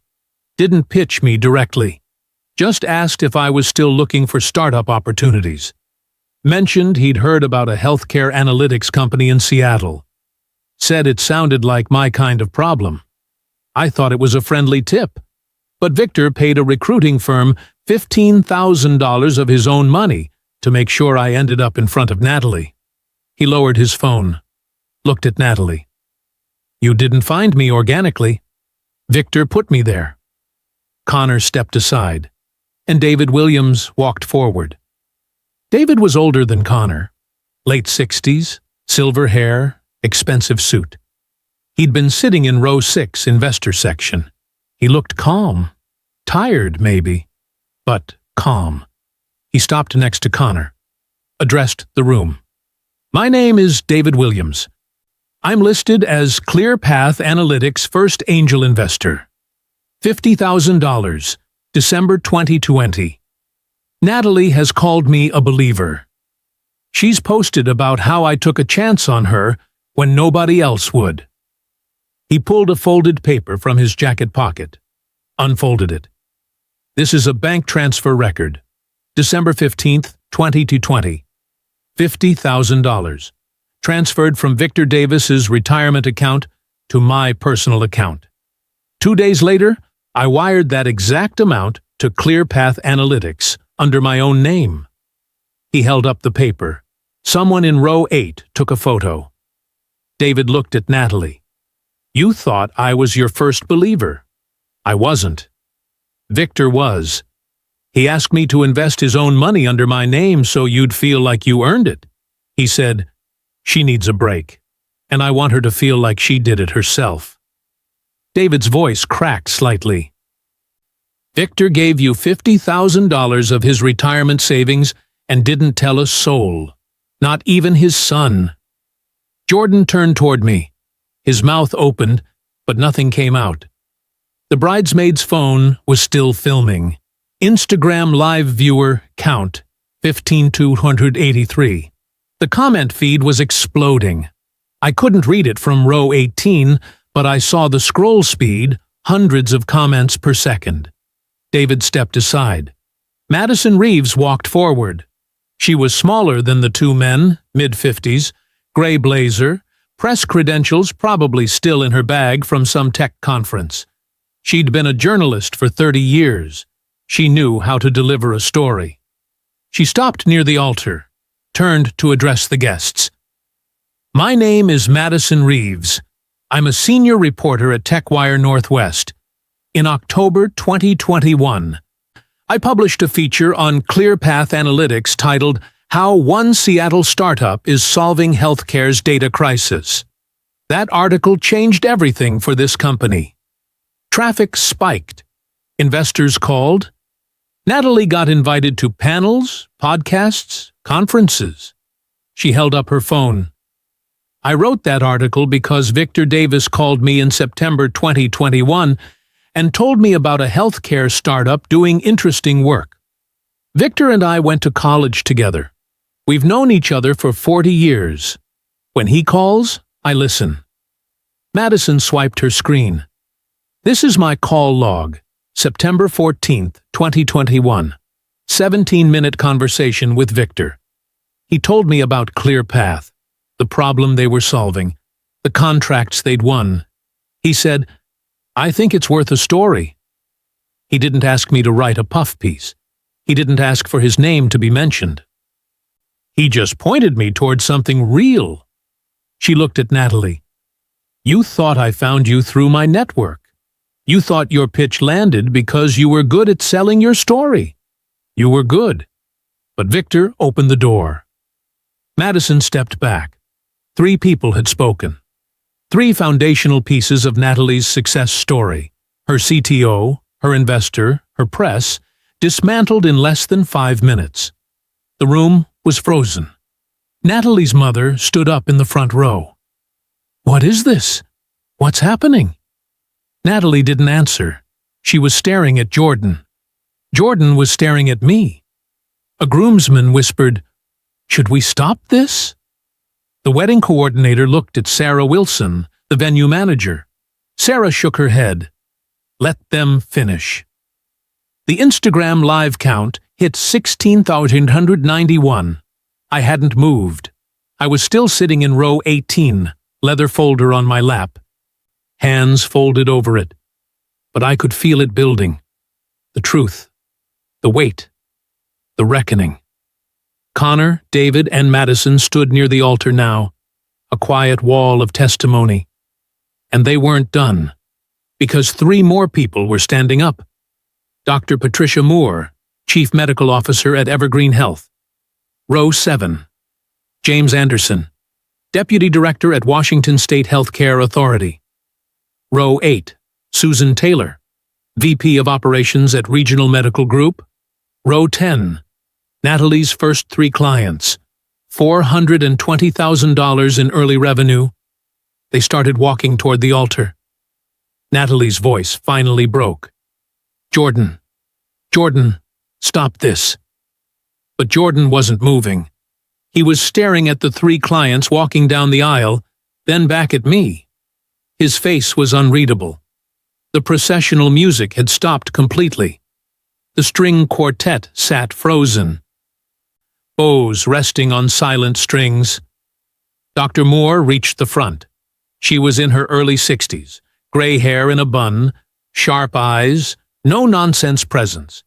Didn't pitch me directly. Just asked if I was still looking for startup opportunities. Mentioned he'd heard about a healthcare analytics company in Seattle. Said it sounded like my kind of problem. I thought it was a friendly tip. But Victor paid a recruiting firm $15,000 of his own money to make sure I ended up in front of Natalie." He lowered his phone, looked at Natalie. "You didn't find me organically. Victor put me there." Connor stepped aside, and David Williams walked forward. David was older than Connor, late 60s, silver hair, expensive suit. He'd been sitting in row 6 investor section. He looked calm, tired maybe, but calm. He stopped next to Connor, addressed the room. "My name is David Williams. I'm listed as ClearPath Analytics' first angel investor. $50,000, December 2020. Natalie has called me a believer. She's posted about how I took a chance on her when nobody else would." He pulled a folded paper from his jacket pocket, unfolded it. "This is a bank transfer record. December 15th, 2020. $50,000. Transferred from Victor Davis's retirement account to my personal account. 2 days later, I wired that exact amount to ClearPath Analytics under my own name." He held up the paper, Someone in row 8 took a photo. David looked at Natalie. You thought I was your first believer. I wasn't. Victor was. He asked me to invest his own money under my name so you'd feel like you earned it. He said, she needs a break, and I want her to feel like she did it herself. David's voice cracked slightly. Victor gave you $50,000 of his retirement savings and didn't tell a soul, not even his son. Jordan turned toward me. His mouth opened, but nothing came out. The bridesmaid's phone was still filming. Instagram live viewer count 15,283. The comment feed was exploding. I couldn't read it from row 18, but I saw the scroll speed, hundreds of comments per second. David stepped aside. Madison Reeves walked forward. She was smaller than the two men, mid-50s, gray blazer, press credentials probably still in her bag from some tech conference. She'd been a journalist for 30 years. She knew how to deliver a story. She stopped near the altar, turned to address the guests. My name is Madison Reeves. I'm a senior reporter at TechWire Northwest. In October 2021, I published a feature on ClearPath Analytics titled How One Seattle Startup is Solving Healthcare's Data Crisis. That article changed everything for this company. Traffic spiked. Investors called. Natalie got invited to panels, podcasts, conferences. She held up her phone. I wrote that article because Victor Davis called me in September 2021 and told me about a healthcare startup doing interesting work. Victor and I went to college together. We've known each other for 40 years. When he calls, I listen. Madison swiped her screen. This is my call log, September 14, 2021. 17-minute conversation with Victor. He told me about ClearPath, the problem they were solving, the contracts they'd won. He said, I think it's worth a story. He didn't ask me to write a puff piece. He didn't ask for his name to be mentioned. He just pointed me toward something real. She looked at Natalie. You thought I found you through my network. You thought your pitch landed because you were good at selling your story. You were good. But Victor opened the door. Madison stepped back. 3 people had spoken. 3 foundational pieces of Natalie's success story. Her CTO, her investor, her press, dismantled in less than 5 minutes. The room was frozen. Natalie's mother stood up in the front row. What is this? What's happening? Natalie didn't answer. She was staring at Jordan. Jordan was staring at me. A groomsman whispered, Should we stop this? The wedding coordinator looked at Sarah Wilson, the venue manager. Sarah shook her head. Let them finish. The Instagram live count hit 16,191. I hadn't moved. I was still sitting in row 18, leather folder on my lap. Hands folded over it. But I could feel it building. The truth. The weight. The reckoning. Connor, David, and Madison stood near the altar now, a quiet wall of testimony. And they weren't done, because 3 more people were standing up. Dr. Patricia Moore, Chief Medical Officer at Evergreen Health. Row 7. James Anderson, Deputy Director at Washington State Healthcare Authority. Row 8. Susan Taylor, VP of Operations at Regional Medical Group. Row 10. Natalie's first 3 clients, $420,000 in early revenue. They started walking toward the altar. Natalie's voice finally broke. Jordan, stop this. But Jordan wasn't moving. He was staring at the 3 clients walking down the aisle, then back at me. His face was unreadable. The processional music had stopped completely. The string quartet sat frozen. Bows resting on silent strings. Dr. Moore reached the front. She was in her early 60s, gray hair in a bun, sharp eyes, no-nonsense presence.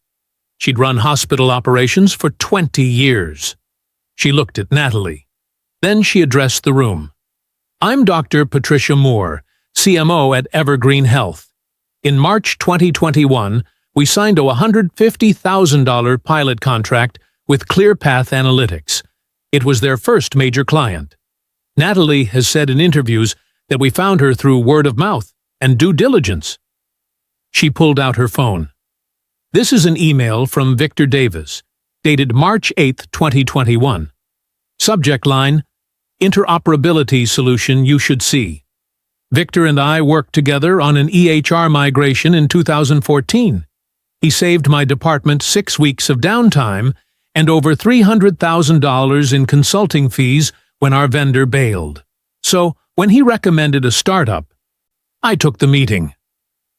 She'd run hospital operations for 20 years. She looked at Natalie. Then she addressed the room. I'm Dr. Patricia Moore, CMO at Evergreen Health. In March 2021, we signed a $150,000 pilot contract with ClearPath Analytics. It was their first major client. Natalie has said in interviews that we found her through word of mouth and due diligence. She pulled out her phone. This is an email from Victor Davis, dated March 8, 2021. Subject line, Interoperability Solution You Should See. Victor and I worked together on an EHR migration in 2014. He saved my department 6 weeks of downtime and over $300,000 in consulting fees when our vendor bailed. So, when he recommended a startup, I took the meeting.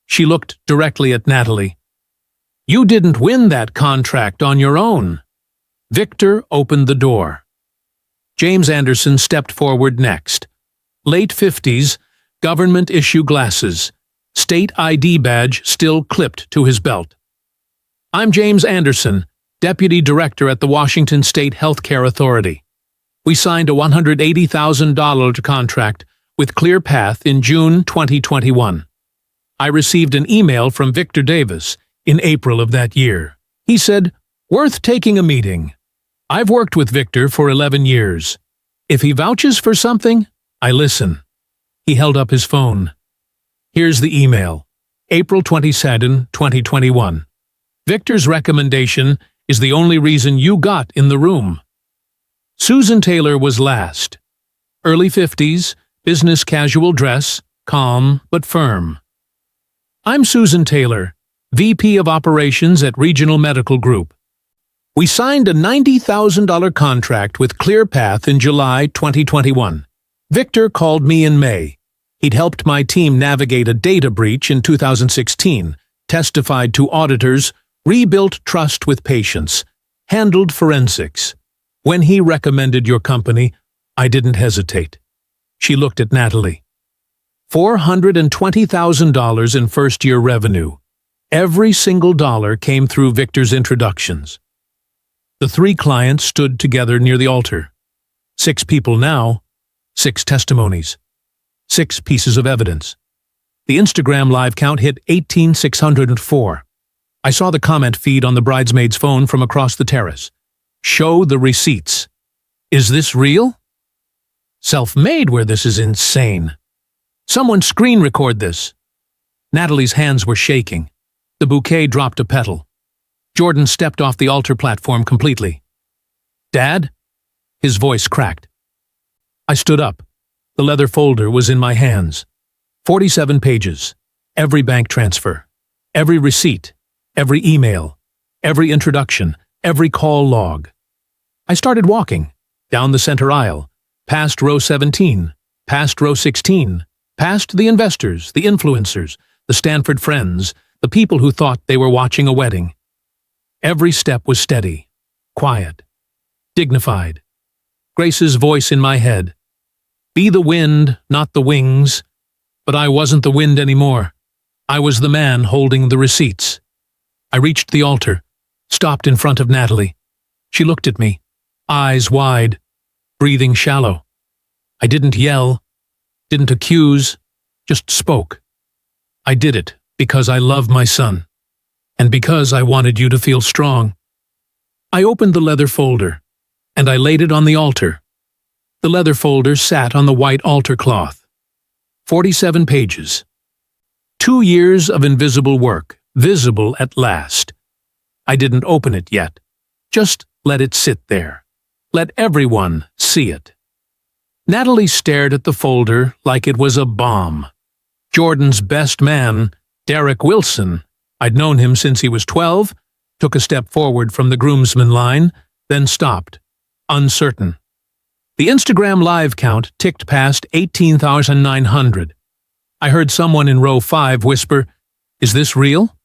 She looked directly at Natalie. You didn't win that contract on your own. Victor opened the door. James Anderson stepped forward next. Late 50s, government-issue glasses, state ID badge still clipped to his belt. I'm James Anderson, Deputy Director at the Washington State Healthcare Authority. We signed a $180,000 contract with ClearPath in June 2021. I received an email from Victor Davis in April of that year. He said, worth taking a meeting. I've worked with Victor for 11 years. If he vouches for something, I listen. He held up his phone. Here's the email. April 22, 2021. Victor's recommendation is the only reason you got in the room. Susan Taylor was last. Early 50s, business casual dress, calm but firm. I'm Susan Taylor, VP of Operations at Regional Medical Group. We signed a $90,000 contract with ClearPath in July 2021. Victor called me in May. He'd helped my team navigate a data breach in 2016, testified to auditors, rebuilt trust with patients, handled forensics. When he recommended your company, I didn't hesitate. She looked at Natalie. $420,000 in first-year revenue. Every single dollar came through Victor's introductions. The 3 clients stood together near the altar. 6 people now, 6 testimonies, 6 pieces of evidence. The Instagram live count hit 18,604. I saw the comment feed on the bridesmaid's phone from across the terrace. Show the receipts. Is this real? Self-made where this is insane. Someone screen record this. Natalie's hands were shaking. The bouquet dropped a petal. Jordan stepped off the altar platform completely. Dad? His voice cracked. I stood up. The leather folder was in my hands. 47 pages. Every bank transfer. Every receipt. Every email. Every introduction. Every call log. I started walking. Down the center aisle. Past row 17. Past row 16. Past the investors, the influencers, the Stanford friends, the people who thought they were watching a wedding. Every step was steady, quiet, dignified. Grace's voice in my head. Be the wind, not the wings. But I wasn't the wind anymore. I was the man holding the receipts. I reached the altar, stopped in front of Natalie. She looked at me, eyes wide, breathing shallow. I didn't yell, didn't accuse, just spoke. I did it because I love my son. And because I wanted you to feel strong. I opened the leather folder, and I laid it on the altar. The leather folder sat on the white altar cloth. 47 pages. 2 years of invisible work, visible at last. I didn't open it yet. Just let it sit there. Let everyone see it. Natalie stared at the folder like it was a bomb. Jordan's best man, Derek Wilson, I'd known him since he was 12, took a step forward from the groomsman line, then stopped, uncertain. The Instagram live count ticked past 18,900. I heard someone in row 5 whisper, "Is this real?"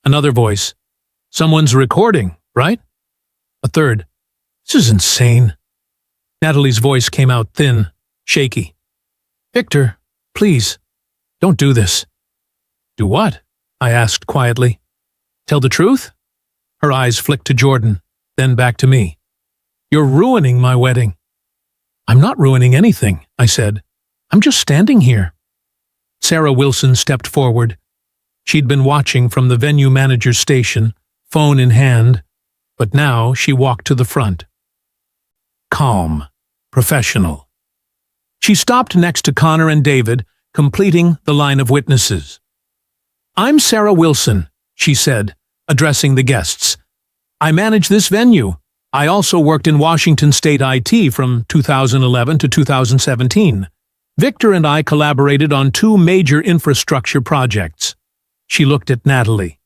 Another voice, "Someone's recording, right?" A third, "This is insane." Natalie's voice came out thin, shaky. "Victor, please, don't do this." "Do what?" I asked quietly. "Tell the truth?" Her eyes flicked to Jordan, then back to me. "You're ruining my wedding." I'm not ruining anything, I said. I'm just standing here. Sarah Wilson stepped forward. She'd been watching from the venue manager's station, phone in hand, but now she walked to the front. Calm, professional. She stopped next to Connor and David, completing the line of witnesses. I'm Sarah Wilson, she said, addressing the guests. I manage this venue. I also worked in Washington State IT from 2011 to 2017. Victor and I collaborated on 2 major infrastructure projects. She looked at Natalie.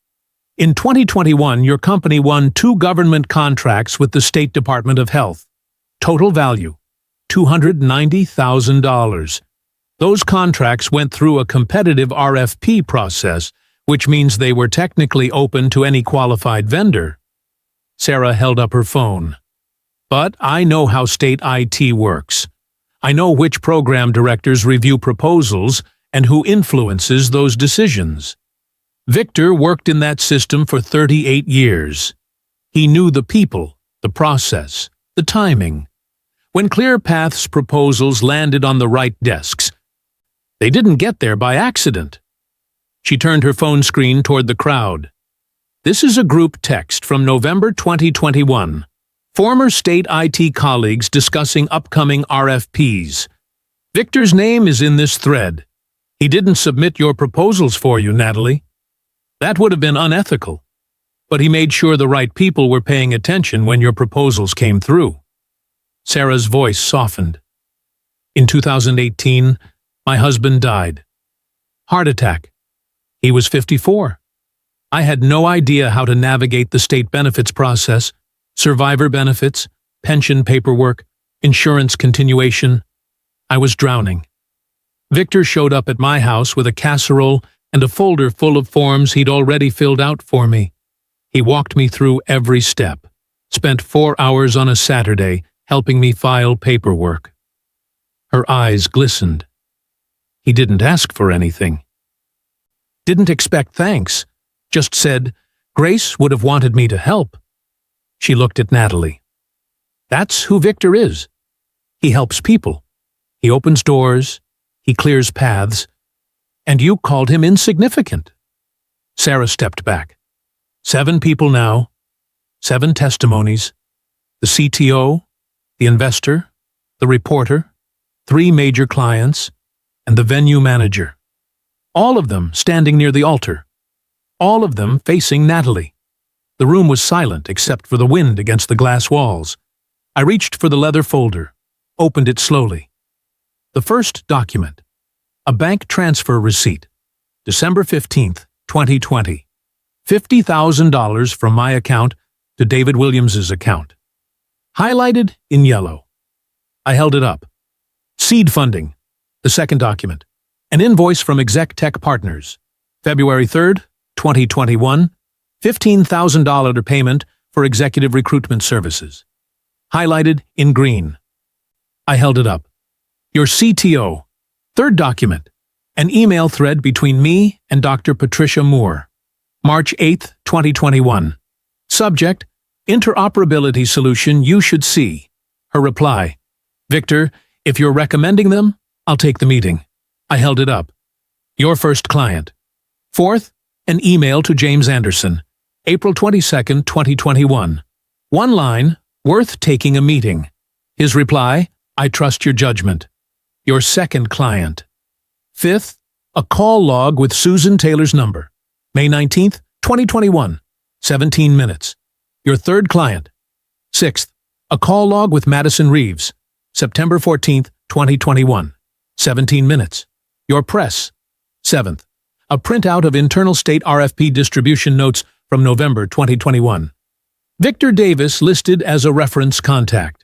In 2021, your company won 2 government contracts with the State Department of Health. Total value, $290,000. Those contracts went through a competitive RFP process, which means they were technically open to any qualified vendor. Sarah held up her phone. But I know how state IT works. I know which program directors review proposals and who influences those decisions. Victor worked in that system for 38 years. He knew the people, the process, the timing. When ClearPath's proposals landed on the right desks, they didn't get there by accident. She turned her phone screen toward the crowd. This is a group text from November 2021. Former state IT colleagues discussing upcoming RFPs. Victor's name is in this thread. He didn't submit your proposals for you, Natalie. That would have been unethical. But he made sure the right people were paying attention when your proposals came through. Sarah's voice softened. In 2018, my husband died. Heart attack. He was 54. I had no idea how to navigate the state benefits process, survivor benefits, pension paperwork, insurance continuation. I was drowning. Victor showed up at my house with a casserole and a folder full of forms he'd already filled out for me. He walked me through every step, spent 4 hours on a Saturday helping me file paperwork. Her eyes glistened. He didn't ask for anything. Didn't expect thanks, just said, Grace would have wanted me to help. She looked at Natalie. That's who Victor is. He helps people. He opens doors. He clears paths. And you called him insignificant. Sarah stepped back. 7 people now, 7 testimonies, the CTO, the investor, the reporter, 3 major clients, and the venue manager. All of them standing near the altar. All of them facing Natalie. The room was silent except for the wind against the glass walls. I reached for the leather folder, opened it slowly. The first document. A bank transfer receipt. December 15th, 2020. $50,000 from my account to David Williams's account. Highlighted in yellow. I held it up. Seed funding. The second document. An invoice from Exec Tech Partners. February 3rd, 2021. $15,000 payment for executive recruitment services. Highlighted in green. I held it up. Your CTO. Third document. An email thread between me and Dr. Patricia Moore. March 8th, 2021. Subject, interoperability solution you should see. Her reply, Victor, if you're recommending them, I'll take the meeting. I held it up. Your first client. Fourth, an email to James Anderson. April 22nd, 2021. One line, worth taking a meeting. His reply, I trust your judgment. Your second client. Fifth, a call log with Susan Taylor's number. May 19th, 2021. 17 minutes. Your third client. Sixth, a call log with Madison Reeves. September 14th, 2021. 17 minutes. Your press. Seventh, a printout of internal state RFP distribution notes from November 2021. Victor Davis listed as a reference contact.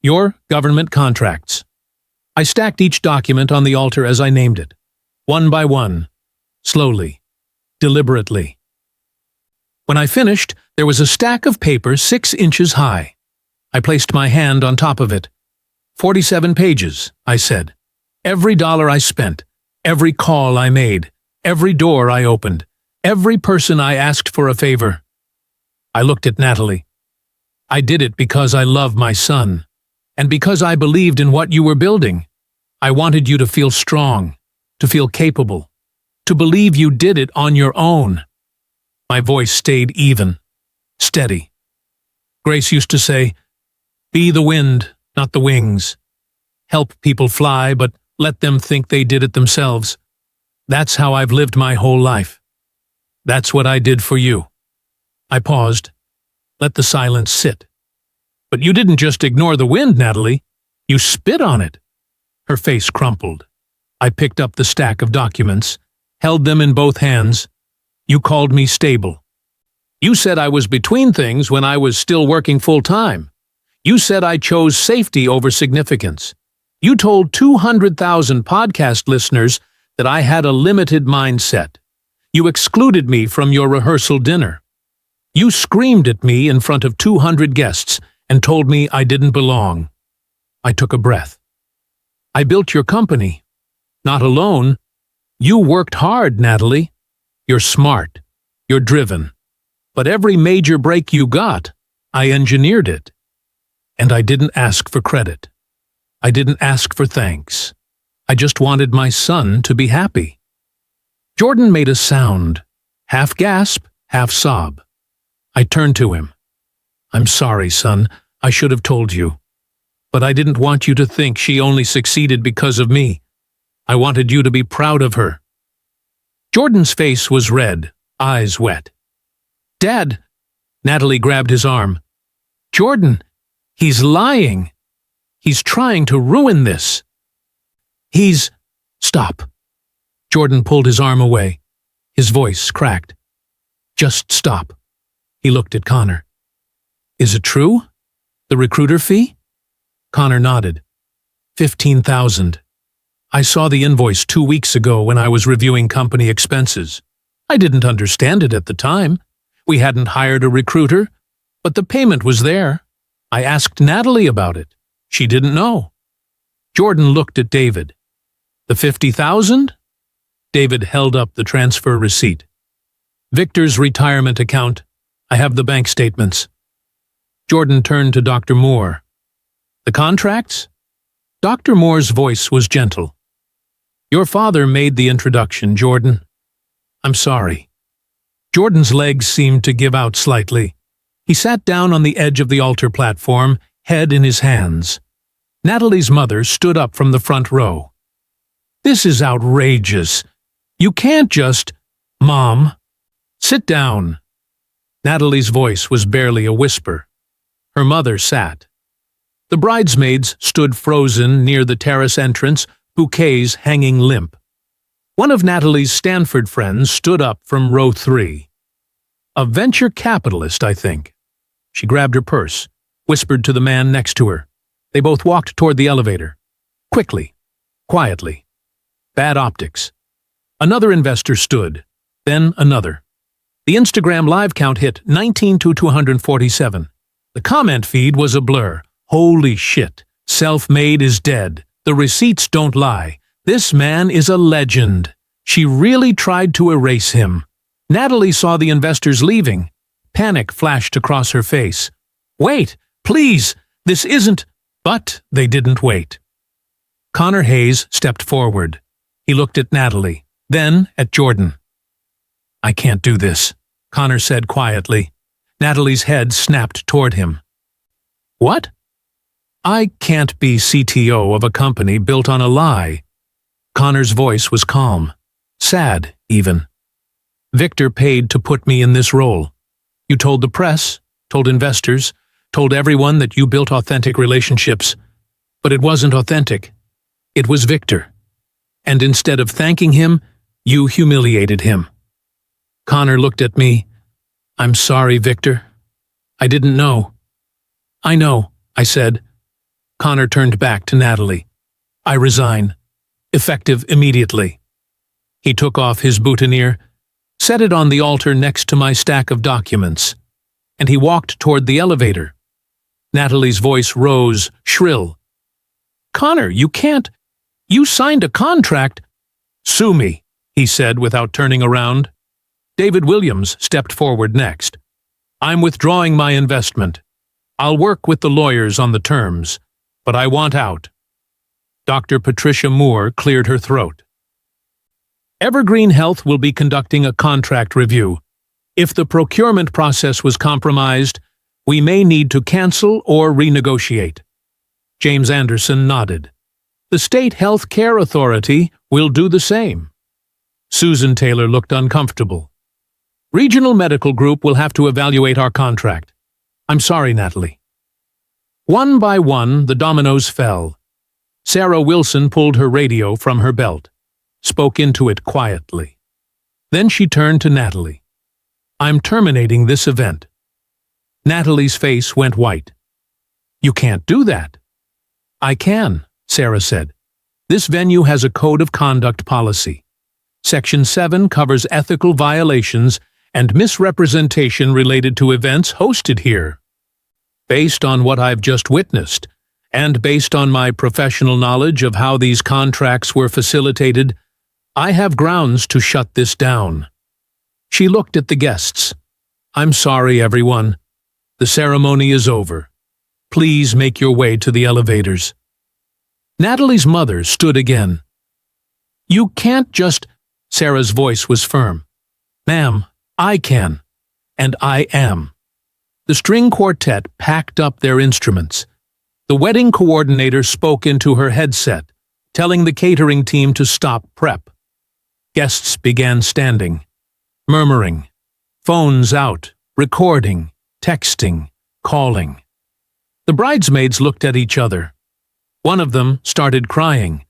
Your government contracts. I stacked each document on the altar as I named it, one by one, slowly, deliberately. When I finished, there was a stack of paper 6 inches high. I placed my hand on top of it. 47 pages, I said. Every dollar I spent, every call I made, every door I opened, every person I asked for a favor. I looked at Natalie. I did it because I love my son. And because I believed in what you were building, I wanted you to feel strong, to feel capable, to believe you did it on your own. My voice stayed even, steady. Grace used to say, "Be the wind, not the wings. Help people fly, but let them think they did it themselves. That's how I've lived my whole life. That's what I did for you." I paused, let the silence sit. "But you didn't just ignore the wind, Natalie. You spit on it." Her face crumpled. I picked up the stack of documents, held them in both hands. "You called me stable. You said I was between things when I was still working full-time. You said I chose safety over significance. You told 200,000 podcast listeners that I had a limited mindset. You excluded me from your rehearsal dinner. You screamed at me in front of 200 guests and told me I didn't belong." I took a breath. "I built your company. Not alone. You worked hard, Natalie. You're smart. You're driven. But every major break you got, I engineered it. And I didn't ask for credit. I didn't ask for thanks. I just wanted my son to be happy." Jordan made a sound, half gasp, half sob. I turned to him. "I'm sorry, son. I should have told you. But I didn't want you to think she only succeeded because of me. I wanted you to be proud of her." Jordan's face was red, eyes wet. "Dad," Natalie grabbed his arm. "Jordan, he's lying. He's trying to ruin this. He's—" "Stop." Jordan pulled his arm away. His voice cracked. "Just stop." He looked at Connor. "Is it true? The recruiter fee?" Connor nodded. 15,000. I saw the invoice 2 weeks ago when I was reviewing company expenses. I didn't understand it at the time. We hadn't hired a recruiter, but the payment was there. I asked Natalie about it. She didn't know. Jordan looked at David. "The 50,000? David held up the transfer receipt. "Victor's retirement account. I have the bank statements." Jordan turned to Dr. Moore. "The contracts?" Dr. Moore's voice was gentle. "Your father made the introduction, Jordan. I'm sorry." Jordan's legs seemed to give out slightly. He sat down on the edge of the altar platform, head in his hands. Natalie's mother stood up from the front row. "This is outrageous. You can't just—" "Mom, sit down." Natalie's voice was barely a whisper. Her mother sat. The bridesmaids stood frozen near the terrace entrance, bouquets hanging limp. One of Natalie's Stanford friends stood up from row 3. "A venture capitalist, I think." She grabbed her purse, whispered to the man next to her. They both walked toward the elevator. Quickly, quietly. Bad optics. Another investor stood, then another. The Instagram live count hit 19 to 247. The comment feed was a blur. "Holy shit. Self-made is dead. The receipts don't lie. This man is a legend." She really tried to erase him. Natalie saw the investors leaving. Panic flashed across her face. "Wait, please, this isn't—" But they didn't wait. Connor Hayes stepped forward. He looked at Natalie, then at Jordan. "I can't do this," Connor said quietly. Natalie's head snapped toward him. "What?" "I can't be CTO of a company built on a lie." Connor's voice was calm, sad even. "Victor paid to put me in this role. You told the press, told investors, told everyone that you built authentic relationships. But it wasn't authentic. It was Victor. And instead of thanking him, you humiliated him." Connor looked at me. "I'm sorry, Victor. I didn't know." "I know," I said. Connor turned back to Natalie. "I resign. Effective immediately." He took off his boutonniere, set it on the altar next to my stack of documents, and he walked toward the elevator. Natalie's voice rose, shrill. "Connor, you can't. You signed a contract." "Sue me," he said without turning around. David Williams stepped forward next. "I'm withdrawing my investment. I'll work with the lawyers on the terms. but I want out." Dr. Patricia Moore cleared her throat. "Evergreen Health will be conducting a contract review. If the procurement process was compromised, we may need to cancel or renegotiate." James Anderson nodded. "The State Health Care Authority will do the same." Susan Taylor looked uncomfortable. "Regional Medical Group will have to evaluate our contract. I'm sorry, Natalie." One by one, the dominoes fell. Sarah Wilson pulled her radio from her belt, spoke into it quietly. Then she turned to Natalie. "I'm terminating this event." Natalie's face went white. "You can't do that." "I can," Sarah said. "This venue has a code of conduct policy. Section 7 covers ethical violations and misrepresentation related to events hosted here. Based on what I've just witnessed, and based on my professional knowledge of how these contracts were facilitated, I have grounds to shut this down." She looked at the guests. "I'm sorry, everyone. The ceremony is over. Please make your way to the elevators." Natalie's mother stood again. "You can't just—" Sarah's voice was firm. "Ma'am, I can. And I am." The string quartet packed up their instruments. The wedding coordinator spoke into her headset, telling the catering team to stop prep. Guests began standing, murmuring, phones out, recording, texting, calling. The bridesmaids looked at each other. One of them started crying.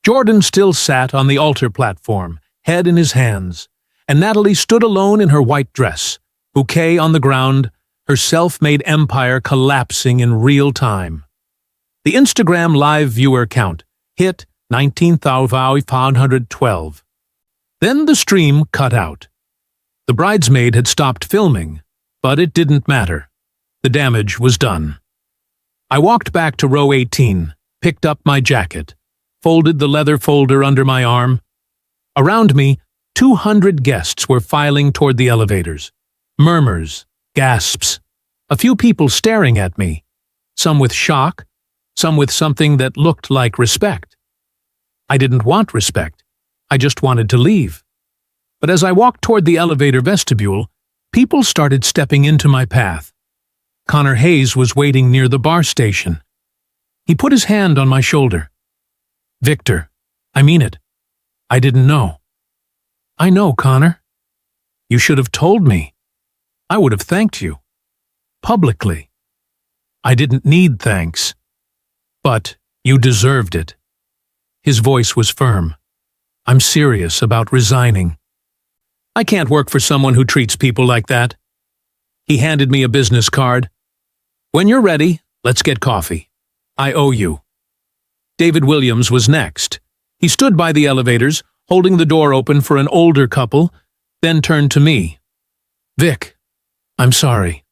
Jordan still sat on the altar platform, head in his hands, and Natalie stood alone in her white dress, bouquet on the ground, her self-made empire collapsing in real time. The Instagram live viewer count hit 19,512. Then the stream cut out. The bridesmaid had stopped filming, but it didn't matter. The damage was done. I walked back to row 18, picked up my jacket, folded the leather folder under my arm. Around me, 200 guests were filing toward the elevators. Murmurs, gasps, a few people staring at me, some with shock, some with something that looked like respect. I didn't want respect. I just wanted to leave. But as I walked toward the elevator vestibule, people started stepping into my path. Connor Hayes was waiting near the bar station. He put his hand on my shoulder. "Victor, I mean it. I didn't know." "I know, Connor. You should have told me. I would have thanked you. Publicly. I didn't need thanks. But you deserved it." His voice was firm. "I'm serious about resigning. I can't work for someone who treats people like that." He handed me a business card. "When you're ready, let's get coffee. I owe you." David Williams was next. He stood by the elevators, holding the door open for an older couple, then turned to me. "Vic, I'm sorry.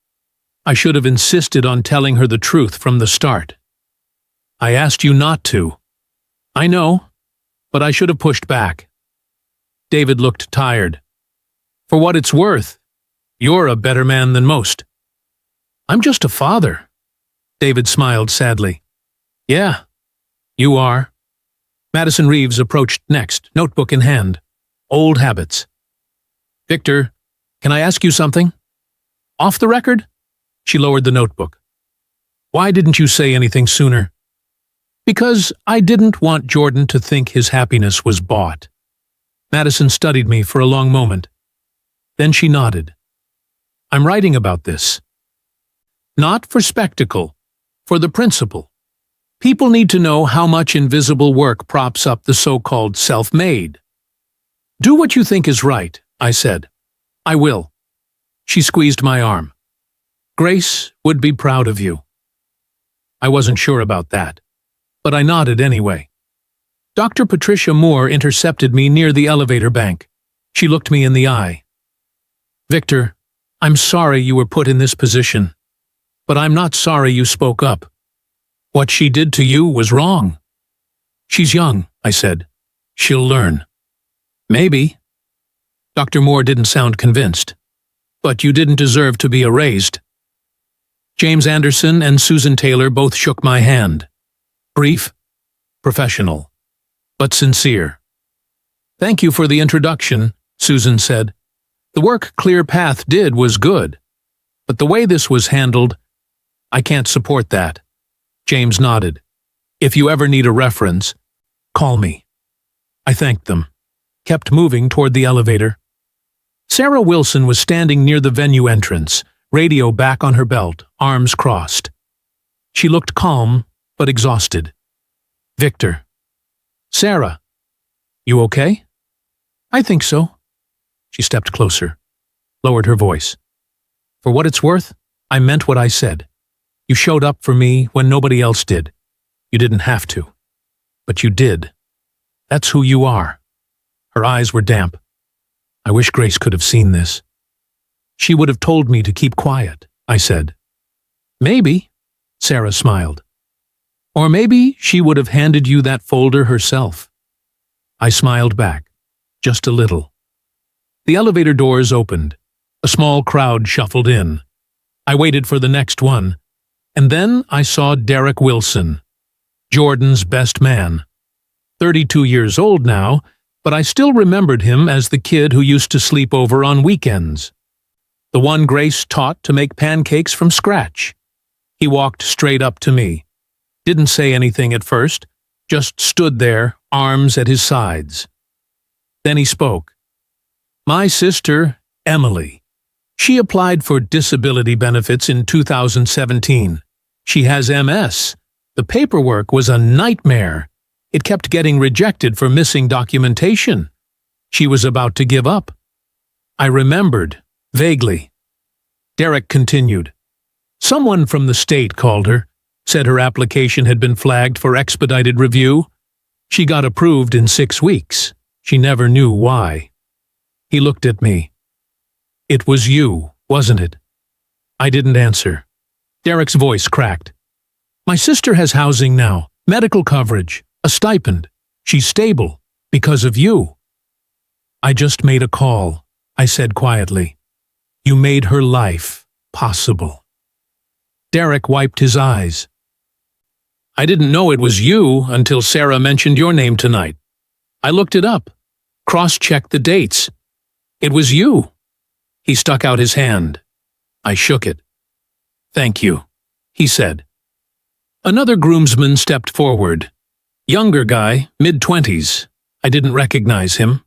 I should have insisted on telling her the truth from the start. I asked you not to. I know, but I should have pushed back." David looked tired. "For what it's worth, you're a better man than most." "I'm just a father." David smiled sadly. "Yeah, you are." Madison Reeves approached next, notebook in hand. Old habits. "Victor, can I ask you something?" "Off the record?" She lowered the notebook. "Why didn't you say anything sooner?" "Because I didn't want Jordan to think his happiness was bought." Madison studied me for a long moment. Then she nodded. "I'm writing about this. Not for spectacle, for the principle. People need to know how much invisible work props up the so-called self-made." "Do what you think is right," I said. "I will." She squeezed my arm. "Grace would be proud of you." I wasn't sure about that, but I nodded anyway. Dr. Patricia Moore intercepted me near the elevator bank. She looked me in the eye. "Victor, I'm sorry you were put in this position, but I'm not sorry you spoke up. What she did to you was wrong." "She's young," I said. "She'll learn." "Maybe." Dr. Moore didn't sound convinced. "But you didn't deserve to be erased." James Anderson and Susan Taylor both shook my hand. Brief, professional, but sincere. "Thank you for the introduction," Susan said. "The work Clear Path did was good, but the way this was handled, I can't support that." James nodded. "If you ever need a reference, call me." I thanked them, kept moving toward the elevator. Sarah Wilson was standing near the venue entrance, radio back on her belt, arms crossed. She looked calm, but exhausted. "Victor." "Sarah, you okay?" "I think so." She stepped closer, lowered her voice. "For what it's worth, I meant what I said. You showed up for me when nobody else did. You didn't have to. But you did. That's who you are." Her eyes were damp. I wish Grace could have seen this. "She would have told me to keep quiet," I said. "Maybe," Sarah smiled. "Or maybe she would have handed you that folder herself." I smiled back, just a little. The elevator doors opened. A small crowd shuffled in. I waited for the next one, and then I saw Derek Wilson, Jordan's best man. 32 years old now, but I still remembered him as the kid who used to sleep over on weekends. The one Grace taught to make pancakes from scratch. He walked straight up to me. Didn't say anything at first, just stood there, arms at his sides. Then he spoke. "My sister, Emily. She applied for disability benefits in 2017. She has MS. The paperwork was a nightmare. It kept getting rejected for missing documentation. She was about to give up." I remembered, vaguely. Derek continued. "Someone from the state called her, said her application had been flagged for expedited review. She got approved in 6 weeks. She never knew why." He looked at me. "It was you, wasn't it?" I didn't answer. Derek's voice cracked. "My sister has housing now, medical coverage, a stipend. She's stable, because of you." "I just made a call," I said quietly. "You made her life possible." Derek wiped his eyes. "I didn't know it was you until Sarah mentioned your name tonight. I looked it up, cross-checked the dates. It was you." He stuck out his hand. I shook it. "Thank you," he said. Another groomsman stepped forward. Younger guy, mid-20s. I didn't recognize him.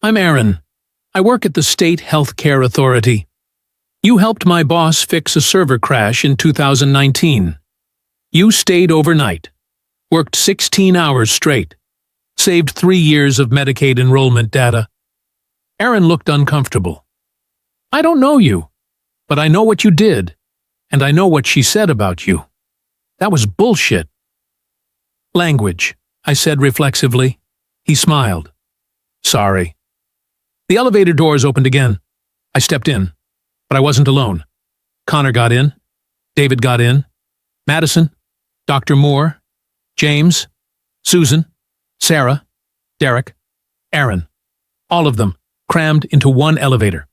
"I'm Aaron. I work at the State Health Care Authority. You helped my boss fix a server crash in 2019. You stayed overnight, worked 16 hours straight, saved 3 years of Medicaid enrollment data." Aaron looked uncomfortable. "I don't know you, but I know what you did, and I know what she said about you. That was bullshit." "Language," I said reflexively. He smiled. "Sorry." The elevator doors opened again. I stepped in, but I wasn't alone. Connor got in. David got in. Madison, Dr. Moore, James, Susan, Sarah, Derek, Aaron. All of them crammed into one elevator.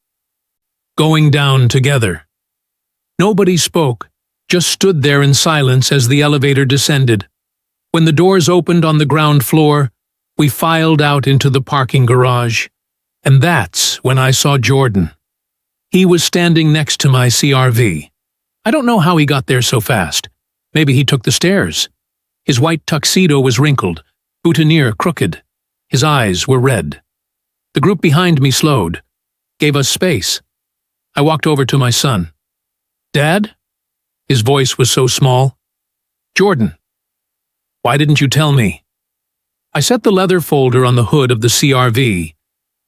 Going down together. Nobody spoke, just stood there in silence as the elevator descended. When the doors opened on the ground floor, we filed out into the parking garage. And that's when I saw Jordan. He was standing next to my CRV. I don't know how he got there so fast. Maybe he took the stairs. His white tuxedo was wrinkled, boutonniere crooked. His eyes were red. The group behind me slowed, gave us space. I walked over to my son. "Dad?" His voice was so small. "Jordan. Why didn't you tell me?" I set the leather folder on the hood of the CRV,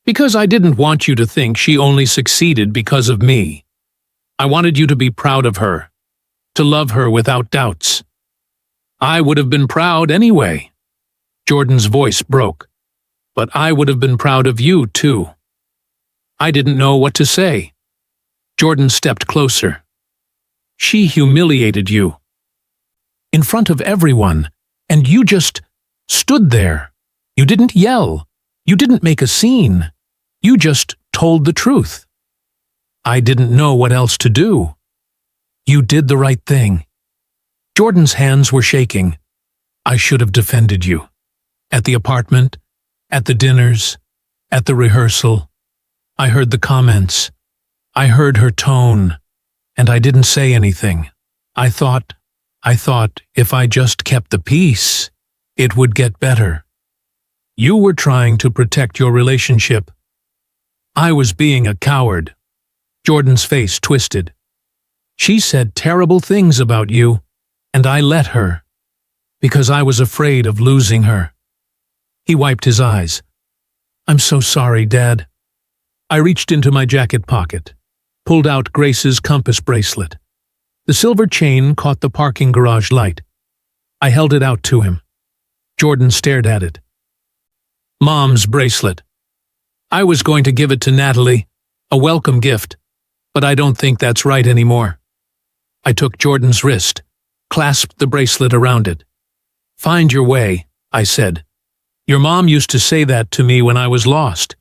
because I didn't want you to think she only succeeded because of me. I wanted you to be proud of her, to love her without doubts. I would have been proud anyway. Jordan's voice broke. But I would have been proud of you, too. I didn't know what to say. Jordan stepped closer. She humiliated you. In front of everyone, and you just stood there. You didn't yell. You didn't make a scene. You just told the truth. I didn't know what else to do. You did the right thing. Jordan's hands were shaking. I should have defended you. At the apartment, at the dinners, at the rehearsal. I heard the comments. I heard her tone, and I didn't say anything. I thought if I just kept the peace, it would get better. You were trying to protect your relationship. I was being a coward. Jordan's face twisted. She said terrible things about you, and I let her, because I was afraid of losing her. He wiped his eyes. I'm so sorry, Dad. I reached into my jacket pocket, pulled out Grace's compass bracelet. The silver chain caught the parking garage light. I held it out to him. Jordan stared at it. Mom's bracelet. I was going to give it to Natalie, a welcome gift, but I don't think that's right anymore. I took Jordan's wrist, clasped the bracelet around it. Find your way, I said. Your mom used to say that to me when I was lost,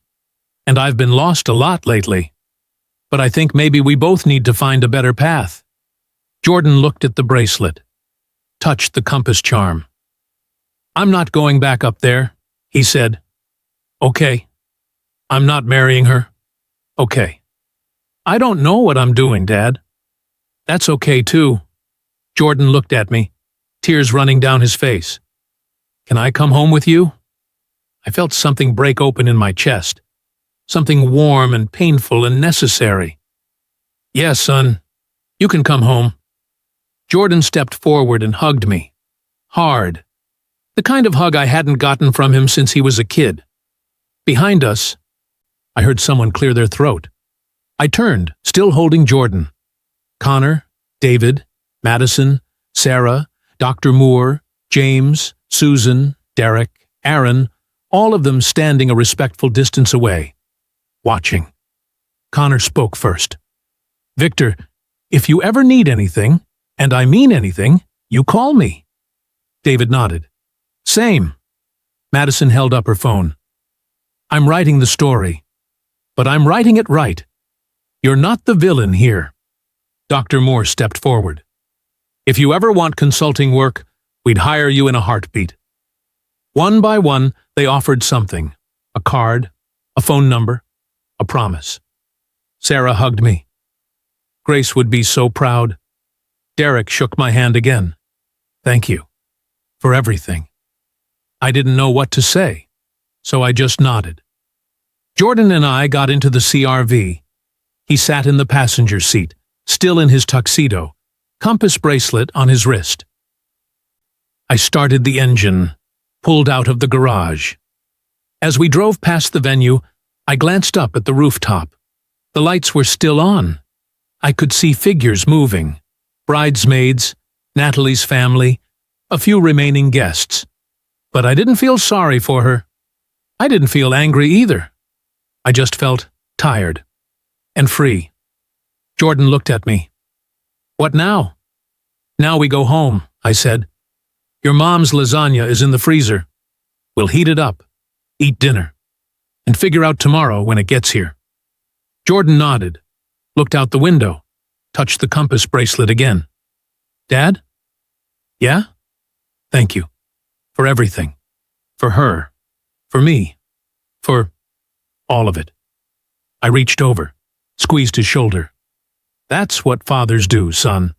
and I've been lost a lot lately. But I think maybe we both need to find a better path. Jordan looked at the bracelet, touched the compass charm. I'm not going back up there, he said. Okay. I'm not marrying her. Okay. I don't know what I'm doing, Dad. That's okay, too. Jordan looked at me, tears running down his face. Can I come home with you? I felt something break open in my chest, something warm and painful and necessary. Yes, son. You can come home. Jordan stepped forward and hugged me. Hard. The kind of hug I hadn't gotten from him since he was a kid. Behind us, I heard someone clear their throat. I turned, still holding Jordan. Connor, David, Madison, Sarah, Dr. Moore, James, Susan, Derek, Aaron, all of them standing a respectful distance away, watching. Connor spoke first. Victor, if you ever need anything, and I mean anything, you call me. David nodded. Same. Madison held up her phone. I'm writing the story, but I'm writing it right. You're not the villain here. Dr. Moore stepped forward. If you ever want consulting work, we'd hire you in a heartbeat. One by one, they offered something. A card, a phone number, a promise. Sarah hugged me. Grace would be so proud. Derek shook my hand again. Thank you. For everything. I didn't know what to say, so I just nodded. Jordan and I got into the CRV. He sat in the passenger seat, still in his tuxedo, compass bracelet on his wrist. I started the engine, pulled out of the garage. As we drove past the venue, I glanced up at the rooftop. The lights were still on. I could see figures moving. Bridesmaids, Natalie's family, a few remaining guests. But I didn't feel sorry for her. I didn't feel angry either. I just felt tired and free. Jordan looked at me. What now? Now we go home, I said. Your mom's lasagna is in the freezer. We'll heat it up, eat dinner, and figure out tomorrow when it gets here. Jordan nodded, looked out the window, touched the compass bracelet again. Dad? Yeah? Thank you. For everything. For her. For me. For all of it. I reached over, squeezed his shoulder. That's what fathers do, son.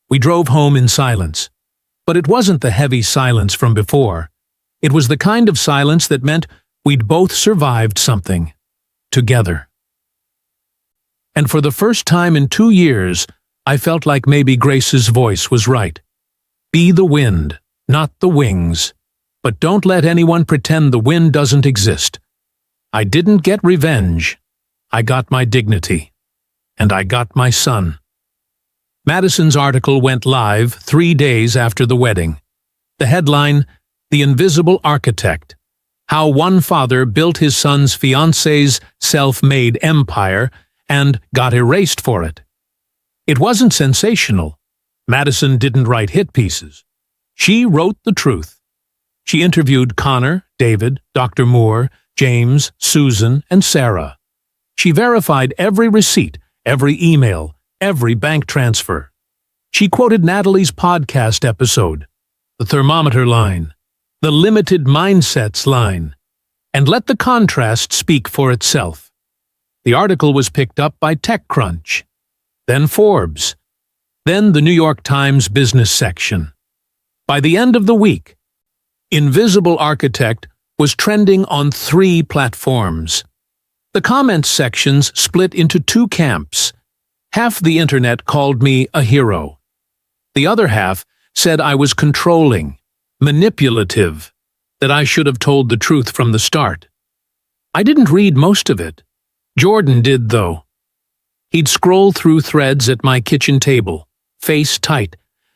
We drove home in silence. But it wasn't the heavy silence from before. It was the kind of silence that meant we'd both survived something. Together. And for the first time in 2 years, I felt like maybe Grace's voice was right. Be the wind, not the wings. But don't let anyone pretend the wind doesn't exist. I didn't get revenge. I got my dignity. And I got my son. Madison's article went live 3 days after the wedding. The headline, The Invisible Architect. How one father built his son's fiancée's self-made empire and got erased for it. It wasn't sensational. Madison didn't write hit pieces. She wrote the truth. She interviewed Connor, David, Dr. Moore, James, Susan, and Sarah. She verified every receipt, every email, every bank transfer. She quoted Natalie's podcast episode. the thermometer line, the limited mindsets line, and let the contrast speak for itself. The article was picked up by TechCrunch, then Forbes, then the New York Times business section. By the end of the week, Invisible Architect was trending on 3 platforms. The comments sections split into 2 camps. Half the internet called me a hero. The other half said I was controlling, manipulative, that I should have told the truth from the start. I didn't read most of it. Jordan did, though. He'd scroll through threads at my kitchen table, face tight,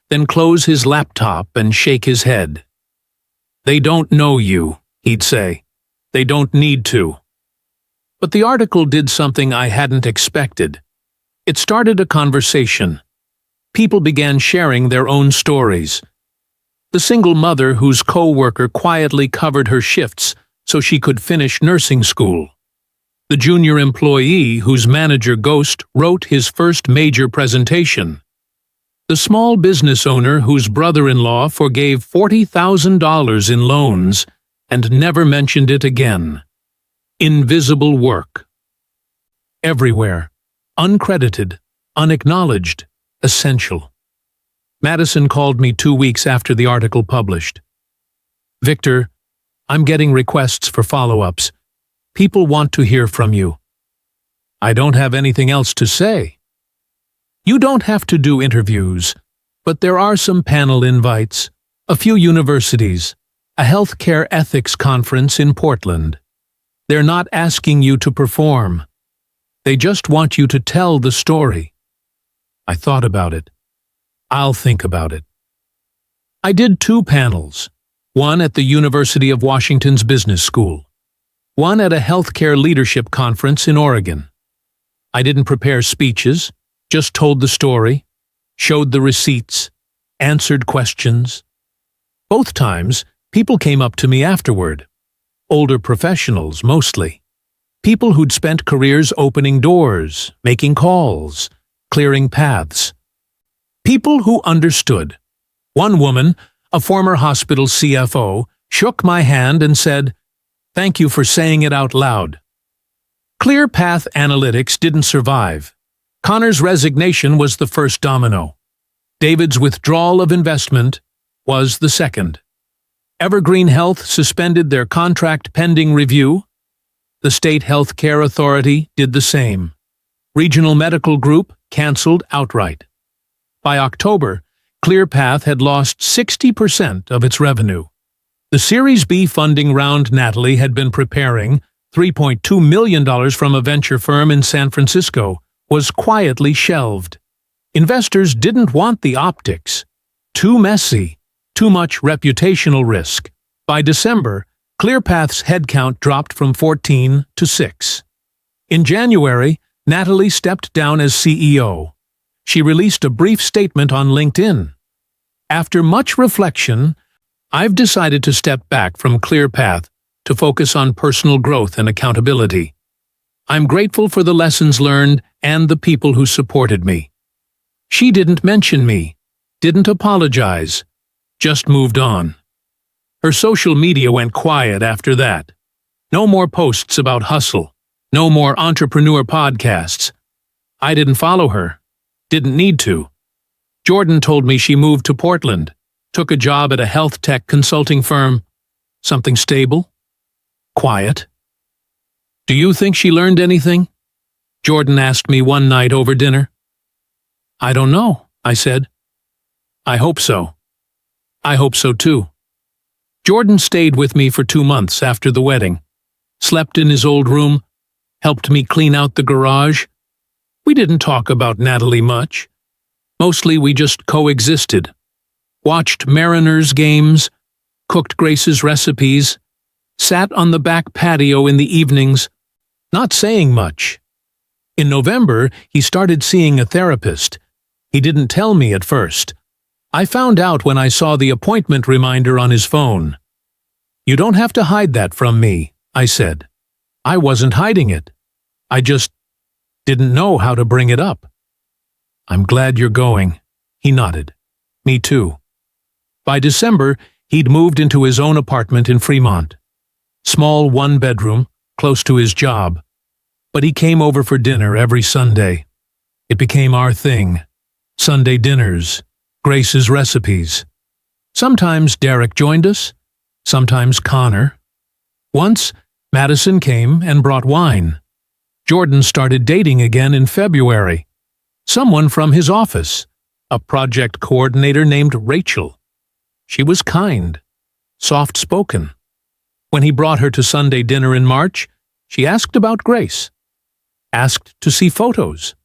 then close his laptop and shake his head. "They don't know you," he'd say. "They don't need to." But the article did something I hadn't expected. It started a conversation. People began sharing their own stories. The single mother whose co-worker quietly covered her shifts so she could finish nursing school. The junior employee whose manager ghost wrote his first major presentation. The small business owner whose brother-in-law forgave $40,000 in loans and never mentioned it again. Invisible work. Everywhere. Uncredited, unacknowledged, essential. Madison called me 2 weeks after the article published. "Victor, I'm getting requests for follow-ups. People want to hear from you." "I don't have anything else to say." "You don't have to do interviews, but there are some panel invites, a few universities, a healthcare ethics conference in Portland. They're not asking you to perform. They just want you to tell the story." I thought about it. I'll think about it. I did 2 panels, one at the University of Washington's Business School, one at a healthcare leadership conference in Oregon. I didn't prepare speeches, just told the story, showed the receipts, answered questions. Both times, people came up to me afterward. Older professionals, mostly. People who'd spent careers opening doors, making calls, clearing paths. People who understood. One woman, a former hospital CFO, shook my hand and said, "Thank you for saying it out loud." Clear Path Analytics didn't survive. Connor's resignation was the first domino. David's withdrawal of investment was the second. Evergreen Health suspended their contract pending review. The State Health Care Authority did the same. Regional Medical Group canceled outright. By October, ClearPath had lost 60% of its revenue. The Series B funding round Natalie had been preparing, $3.2 million from a venture firm in San Francisco, was quietly shelved. Investors didn't want the optics. Too messy, too much reputational risk. By December, ClearPath's headcount dropped from 14 to 6. In January, Natalie stepped down as CEO. She released a brief statement on LinkedIn. "After much reflection, I've decided to step back from ClearPath to focus on personal growth and accountability. I'm grateful for the lessons learned and the people who supported me." She didn't mention me, didn't apologize, just moved on. Her social media went quiet after that. No more posts about hustle, no more entrepreneur podcasts. I didn't follow her, didn't need to. Jordan told me she moved to Portland, took a job at a health tech consulting firm. Something stable? Quiet? "Do you think she learned anything?" Jordan asked me one night over dinner. "I don't know," I said. "I hope so." I hope so too. Jordan stayed with me for 2 months after the wedding, slept in his old room, helped me clean out the garage. We didn't talk about Natalie much. Mostly we just coexisted. Watched Mariners games, cooked Grace's recipes, sat on the back patio in the evenings, not saying much. In November, he started seeing a therapist. He didn't tell me at first. I found out when I saw the appointment reminder on his phone. "You don't have to hide that from me," I said. I wasn't hiding it. I just didn't know how to bring it up. "I'm glad you're going," he nodded. "Me too." By December, he'd moved into his own apartment in Fremont. Small one-bedroom, close to his job. But he came over for dinner every Sunday. It became our thing. Sunday dinners, Grace's recipes. Sometimes Derek joined us, sometimes Connor. Once, Madison came and brought wine. Jordan started dating again in February. Someone from his office, a project coordinator named Rachel. She was kind, soft-spoken. When he brought her to Sunday dinner in March, she asked about Grace, asked to see photos,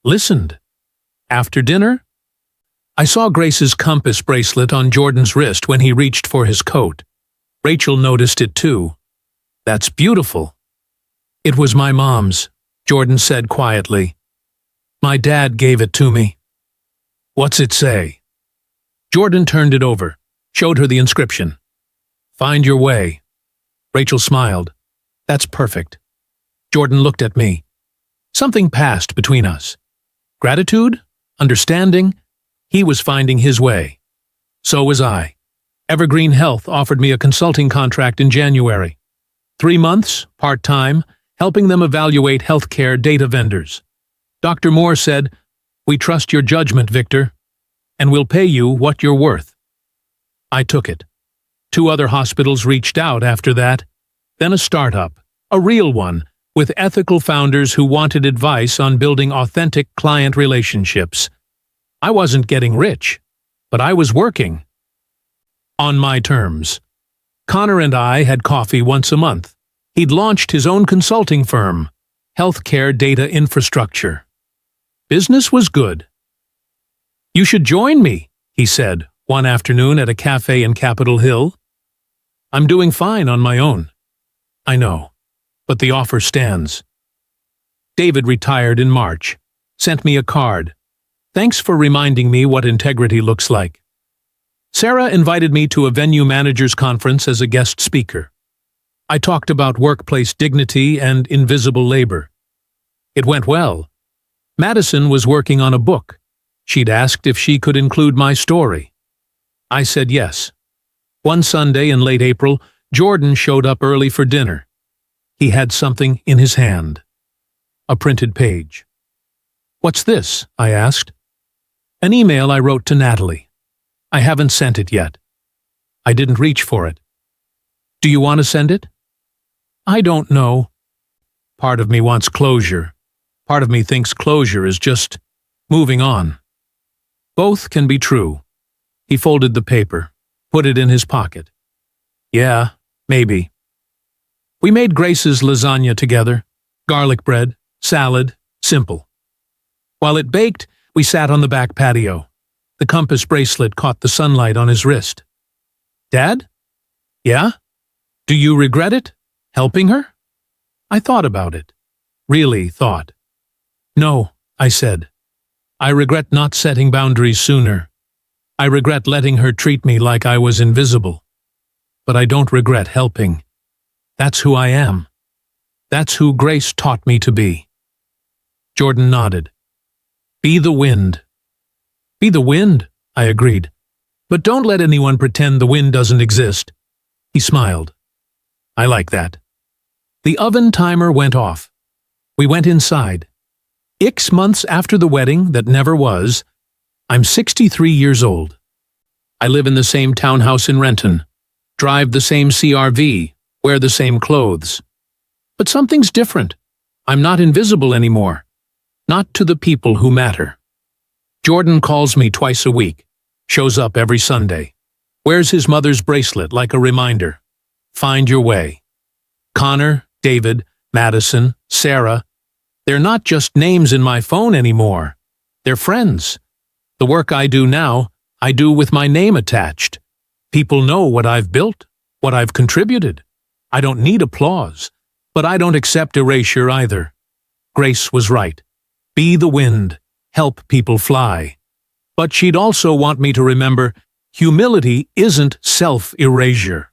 listened. After dinner, I saw Grace's compass bracelet on Jordan's wrist when he reached for his coat. Rachel noticed it too. "That's beautiful." "It was my mom's," Jordan said quietly. "My dad gave it to me." "What's it say?" Jordan turned it over, showed her the inscription. "Find your way." Rachel smiled. "That's perfect." Jordan looked at me. Something passed between us. Gratitude? Understanding? He was finding his way. So was I. Evergreen Health offered me a consulting contract in January. 3 months, part-time, helping them evaluate healthcare data vendors. Dr. Moore said, "We trust your judgment, Victor, and we'll pay you what you're worth." I took it. 2 other hospitals reached out after that, then a startup, a real one, with ethical founders who wanted advice on building authentic client relationships. I wasn't getting rich, but I was working. On my terms. Connor and I had coffee once a month. He'd launched his own consulting firm, Healthcare Data Infrastructure. Business was good. "You should join me," he said, one afternoon at a cafe in Capitol Hill. "I'm doing fine on my own." "I know, but the offer stands." David retired in March, sent me a card. "Thanks for reminding me what integrity looks like." Sarah invited me to a venue managers conference as a guest speaker. I talked about workplace dignity and invisible labor. It went well. Madison was working on a book. She'd asked if she could include my story. I said yes. One Sunday in late April, Jordan showed up early for dinner. He had something in his hand. A printed page. "What's this?" I asked. "An email I wrote to Natalie. I haven't sent it yet. I didn't reach for it. Do you want to send it?" "I don't know." Part of me wants closure. Part of me thinks closure is just moving on. Both can be true. He folded the paper, put it in his pocket. "Yeah, maybe." We made Grace's lasagna together. Garlic bread, salad, simple. While it baked, we sat on the back patio. The compass bracelet caught the sunlight on his wrist. "Dad?" "Yeah? Do you regret it? Helping her?" I thought about it. Really thought. "No," I said. "I regret not setting boundaries sooner. I regret letting her treat me like I was invisible. But I don't regret helping. That's who I am. That's who Grace taught me to be." Jordan nodded. "Be the wind." "Be the wind," I agreed. "But don't let anyone pretend the wind doesn't exist." He smiled. "I like that." The oven timer went off. We went inside. X months after the wedding that never was, I'm 63 years old. I live in the same townhouse in Renton, drive the same CRV, wear the same clothes. But something's different. I'm not invisible anymore. Not to the people who matter. Jordan calls me twice a week, shows up every Sunday, wears his mother's bracelet like a reminder. Find your way. Connor, David, Madison, Sarah, they're not just names in my phone anymore. They're friends. The work I do now, I do with my name attached. People know what I've built, what I've contributed. I don't need applause, but I don't accept erasure either. Grace was right. Be the wind. Help people fly. But she'd also want me to remember, humility isn't self-erasure.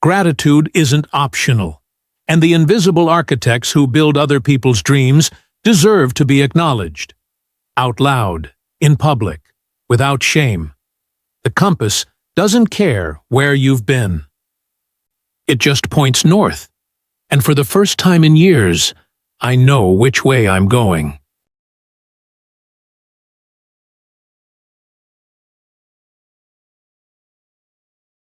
Gratitude isn't optional. And the invisible architects who build other people's dreams deserve to be acknowledged. Out loud, in public, without shame. The compass doesn't care where you've been. It just points north, and for the first time in years, I know which way I'm going.